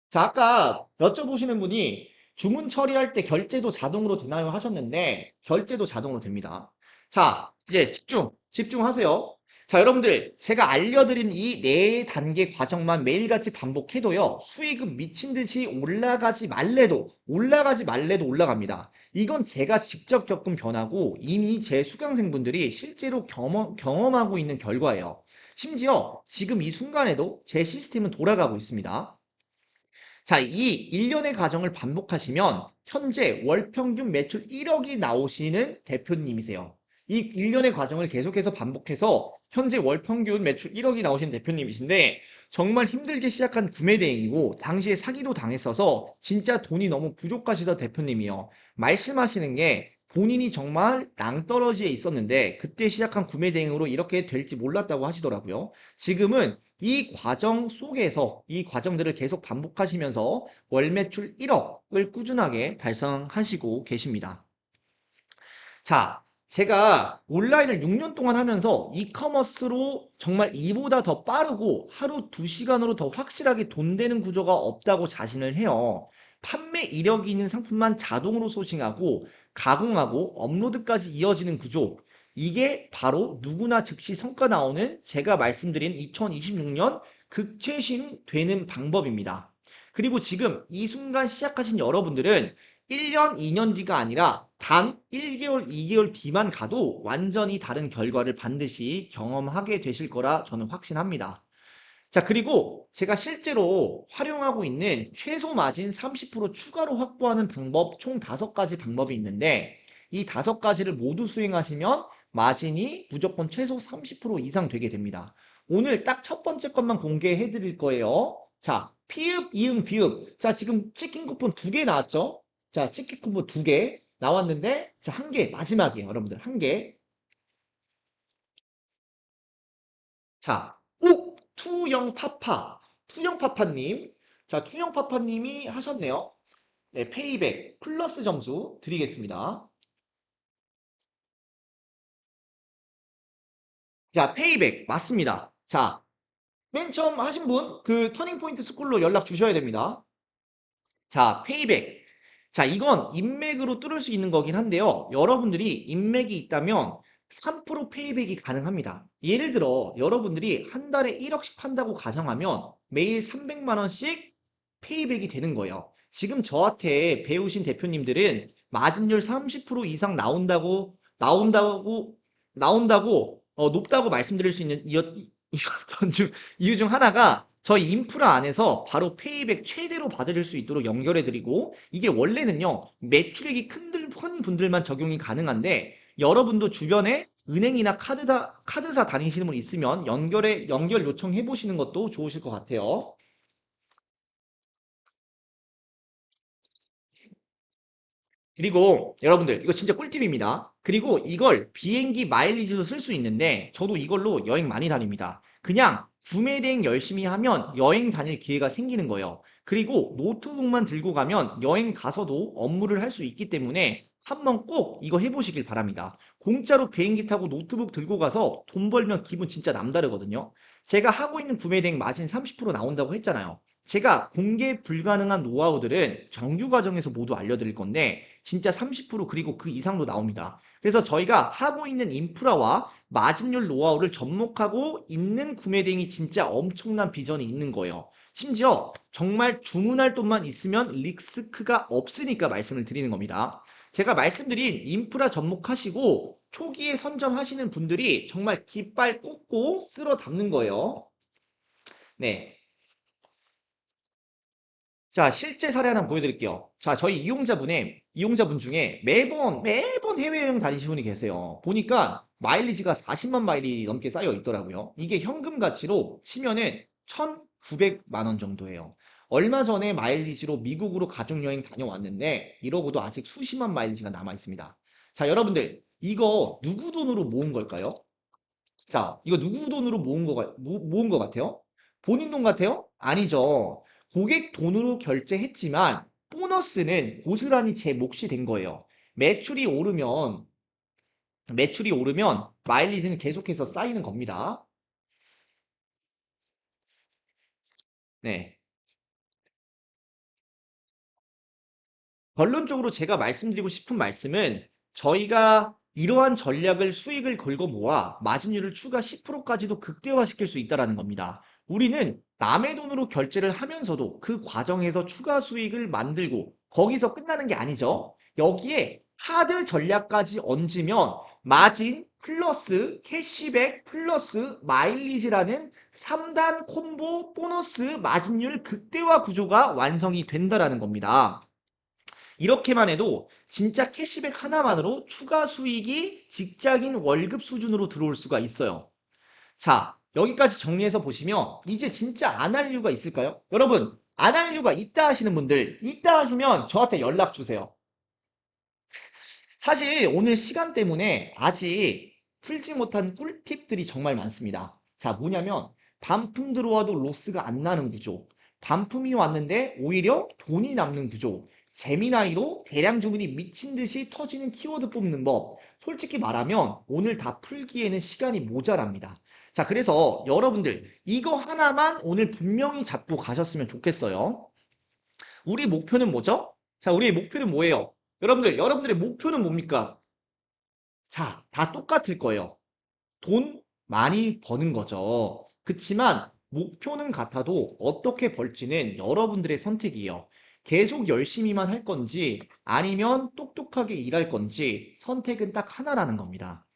자, 아까 여쭤보시는 분이 주문 처리할 때 결제도 자동으로 되나요 하셨는데 결제도 자동으로 됩니다. 자, 이제 집중하세요. 자, 여러분들 제가 알려드린 이 네 단계 과정만 매일같이 반복해도요. 수익은 미친 듯이 올라가지 말래도 올라갑니다. 이건 제가 직접 겪은 변화고 이미 제 수강생분들이 실제로 경험하고 있는 결과예요. 심지어 지금 이 순간에도 제 시스템은 돌아가고 있습니다. 자, 이 일련의 과정을 반복하시면 현재 월 평균 매출 1억이 나오시는 대표님이세요. 이 일련의 과정을 계속해서 반복해서 현재 월 평균 매출 1억이 나오신 대표님이신데 정말 힘들게 시작한 구매 대행이고 당시에 사기도 당했어서 진짜 돈이 너무 부족하시던 대표님이요. 말씀하시는 게 본인이 정말 낭떠러지에 있었는데 그때 시작한 구매 대행으로 이렇게 될지 몰랐다고 하시더라고요. 지금은 이 과정 속에서 이 과정들을 계속 반복하시면서 월 매출 1억을 꾸준하게 달성하시고 계십니다. 자, 제가 온라인을 6년 동안 하면서 이커머스로 정말 이보다 더 빠르고 하루 2시간으로 더 확실하게 돈 되는 구조가 없다고 자신을 해요. 판매 이력이 있는 상품만 자동으로 소싱하고 가공하고 업로드까지 이어지는 구조. 이게 바로 누구나 즉시 성과 나오는 제가 말씀드린 2026년 극최신 되는 방법입니다. 그리고 지금 이 순간 시작하신 여러분들은 1년, 2년 뒤가 아니라 단 1개월, 2개월 뒤만 가도 완전히 다른 결과를 반드시 경험하게 되실 거라 저는 확신합니다. 자, 그리고 제가 실제로 활용하고 있는 최소 마진 30% 추가로 확보하는 방법 총 5가지 방법이 있는데 이 5가지를 모두 수행하시면 마진이 무조건 최소 30% 이상 되게 됩니다. 오늘 딱 첫 번째 것만 공개해 드릴 거예요. 자, 피읍, 이응, 비읍. 자, 지금 치킨 쿠폰 2개 나왔죠? 자, 치킨 쿠폰 2개 나왔는데 자, 1개 마지막이에요. 여러분들 1개. 자, 오! 투영파파님. 자, 투영파파님이 하셨네요. 네, 페이백 플러스 점수 드리겠습니다. 자, 페이백 맞습니다. 자, 맨 처음 하신 분, 그 터닝포인트 스쿨로 연락 주셔야 됩니다. 자, 페이백. 자, 이건 인맥으로 뚫을 수 있는 거긴 한데요. 여러분들이 인맥이 있다면 3% 페이백이 가능합니다. 예를 들어, 여러분들이 한 달에 1억씩 판다고 가정하면 매일 300만 원씩 페이백이 되는 거예요. 지금 저한테 배우신 대표님들은 마진율 30% 이상 나온다고 나온다고 높다고 말씀드릴 수 있는 이유 중 하나가 저희 인프라 안에서 바로 페이백 최대로 받으실 수 있도록 연결해 드리고, 이게 원래는요 매출액이 큰 분들만 적용이 가능한데, 여러분도 주변에 은행이나 카드사 다니시는 분 있으면 연결 요청해 보시는 것도 좋으실 것 같아요. 그리고 여러분들 이거 진짜 꿀팁입니다. 그리고 이걸 비행기 마일리지로 쓸 수 있는데, 저도 이걸로 여행 많이 다닙니다. 그냥 구매 대행 열심히 하면 여행 다닐 기회가 생기는 거예요. 그리고 노트북만 들고 가면 여행 가서도 업무를 할 수 있기 때문에 한번 꼭 이거 해보시길 바랍니다. 공짜로 비행기 타고 노트북 들고 가서 돈 벌면 기분 진짜 남다르거든요. 제가 하고 있는 구매 대행 마진 30% 나온다고 했잖아요. 제가 공개 불가능한 노하우들은 정규 과정에서 모두 알려드릴 건데, 진짜 30% 그리고 그 이상도 나옵니다. 그래서 저희가 하고 있는 인프라와 마진율 노하우를 접목하고 있는 구매 대행이 진짜 엄청난 비전이 있는 거예요. 심지어 정말 주문할 돈만 있으면 리스크가 없으니까 말씀을 드리는 겁니다. 제가 말씀드린 인프라 접목하시고 초기에 선점하시는 분들이 정말 깃발 꽂고 쓸어 담는 거예요. 네. 자, 실제 사례 하나 보여드릴게요. 자, 저희 이용자분 중에 매번 해외여행 다니시는 분이 계세요. 보니까 마일리지가 40만 마일이 넘게 쌓여 있더라고요. 이게 현금 가치로 치면은 1,900만 원 정도예요. 얼마 전에 마일리지로 미국으로 가족여행 다녀왔는데, 이러고도 아직 수십만 마일리지가 남아 있습니다. 자, 여러분들, 이거 누구 돈으로 모은 걸까요? 자, 이거 누구 돈으로 모은 거 같아요? 본인 돈 같아요? 아니죠. 고객 돈으로 결제했지만 보너스는 고스란히 제 몫이 된 거예요. 매출이 오르면, 마일리지는 계속해서 쌓이는 겁니다. 네. 결론적으로 제가 말씀드리고 싶은 말씀은, 저희가 이러한 전략을 수익을 걸고 모아 마진율을 추가 10%까지도 극대화시킬 수 있다는 겁니다. 우리는 남의 돈으로 결제를 하면서도 그 과정에서 추가 수익을 만들고 거기서 끝나는 게 아니죠. 여기에 카드 전략까지 얹으면 마진 플러스 캐시백 플러스 마일리지라는 3단 콤보 보너스 마진율 극대화 구조가 완성이 된다는 겁니다. 이렇게만 해도 진짜 캐시백 하나만으로 추가 수익이 직장인 월급 수준으로 들어올 수가 있어요. 자, 여기까지 정리해서 보시면 이제 진짜 안 할 이유가 있을까요? 여러분, 안 할 이유가 있다 하시는 분들, 있다 하시면 저한테 연락 주세요. 사실 오늘 시간 때문에 아직 풀지 못한 꿀팁들이 정말 많습니다. 자, 뭐냐면 반품 들어와도 로스가 안 나는 구조, 반품이 왔는데 오히려 돈이 남는 구조, 재미나이로 대량 주문이 미친 듯이 터지는 키워드 뽑는 법. 솔직히 말하면 오늘 다 풀기에는 시간이 모자랍니다. 자, 그래서 여러분들 이거 하나만 오늘 분명히 잡고 가셨으면 좋겠어요. 우리 목표는 뭐죠? 자, 우리의 목표는 뭐예요? 여러분들의 목표는 뭡니까? 자, 다 똑같을 거예요. 돈 많이 버는 거죠. 그치만 목표는 같아도 어떻게 벌지는 여러분들의 선택이에요. 계속 열심히만 할 건지 아니면 똑똑하게 일할 건지 선택은 딱 하나라는 겁니다.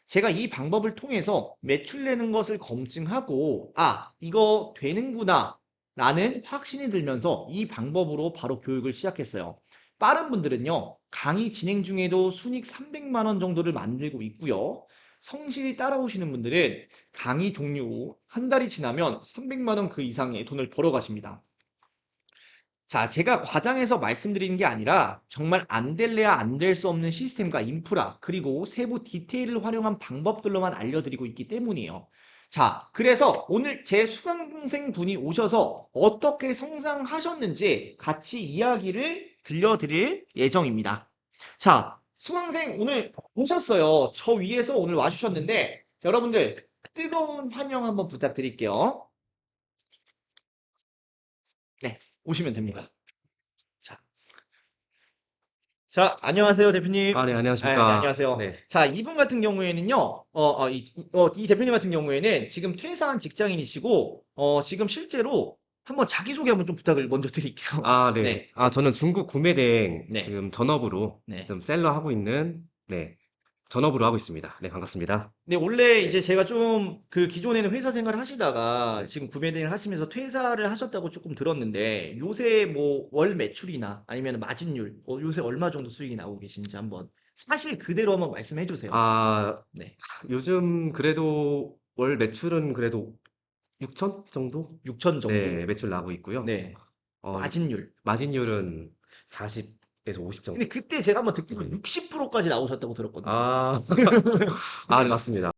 제가 이 방법을 통해서 매출 내는 것을 검증하고, 아, 이거 되는구나 라는 확신이 들면서 이 방법으로 바로 교육을 시작했어요. 빠른 분들은요, 강의 진행 중에도 순익 300만 원 정도를 만들고 있고요. 성실히 따라오시는 분들은 강의 종료 후 한 달이 지나면 300만 원 그 이상의 돈을 벌어 가십니다. 자, 제가 과장해서 말씀드리는 게 아니라 정말 안 될래야 안 될 수 없는 시스템과 인프라, 그리고 세부 디테일을 활용한 방법들로만 알려드리고 있기 때문이에요. 자, 그래서 오늘 제 수강생 분이 오셔서 어떻게 성장하셨는지 같이 이야기를 들려드릴 예정입니다. 자, 수강생 오늘 오셨어요. 저 위에서 오늘 와주셨는데, 여러분들 뜨거운 환영 한번 부탁드릴게요. 네, 오시면 됩니다. 자, 자, 안녕하세요, 대표님. 아, 네, 네, 안녕하십니까. 안녕하세요. 네. 자, 이분 같은 경우에는요, 이 대표님 같은 경우에는 지금 퇴사한 직장인이시고, 지금 실제로 한번 자기소개 한번 좀 부탁을 먼저 드릴게요. 아, 네. 네, 아, 저는 중국 구매대행 네, 지금 전업으로 네. 좀 셀러 하고 있는, 네. 전업으로 하고 있습니다. 네, 반갑습니다. 네, 원래 이제 제가 좀 그 기존에는 회사 생활을 하시다가 네. 지금 구매대행을 하시면서 퇴사를 하셨다고 조금 들었는데 요새 뭐 월 매출이나 아니면 마진율 요새 얼마 정도 수익이 나오고 계신지 한번 사실 그대로 한번 말씀해 주세요. 아, 네. 요즘 그래도 월 매출은 그래도 6천 정도? 6천 네, 정도. 매출 나고 있고요. 네. 어, 마진율. 마진율은 40에서 50 근데 정도. 그때 제가 한번 듣기로 네. 60%까지 나오셨다고 들었거든요. 아, 아, 네, 맞습니다.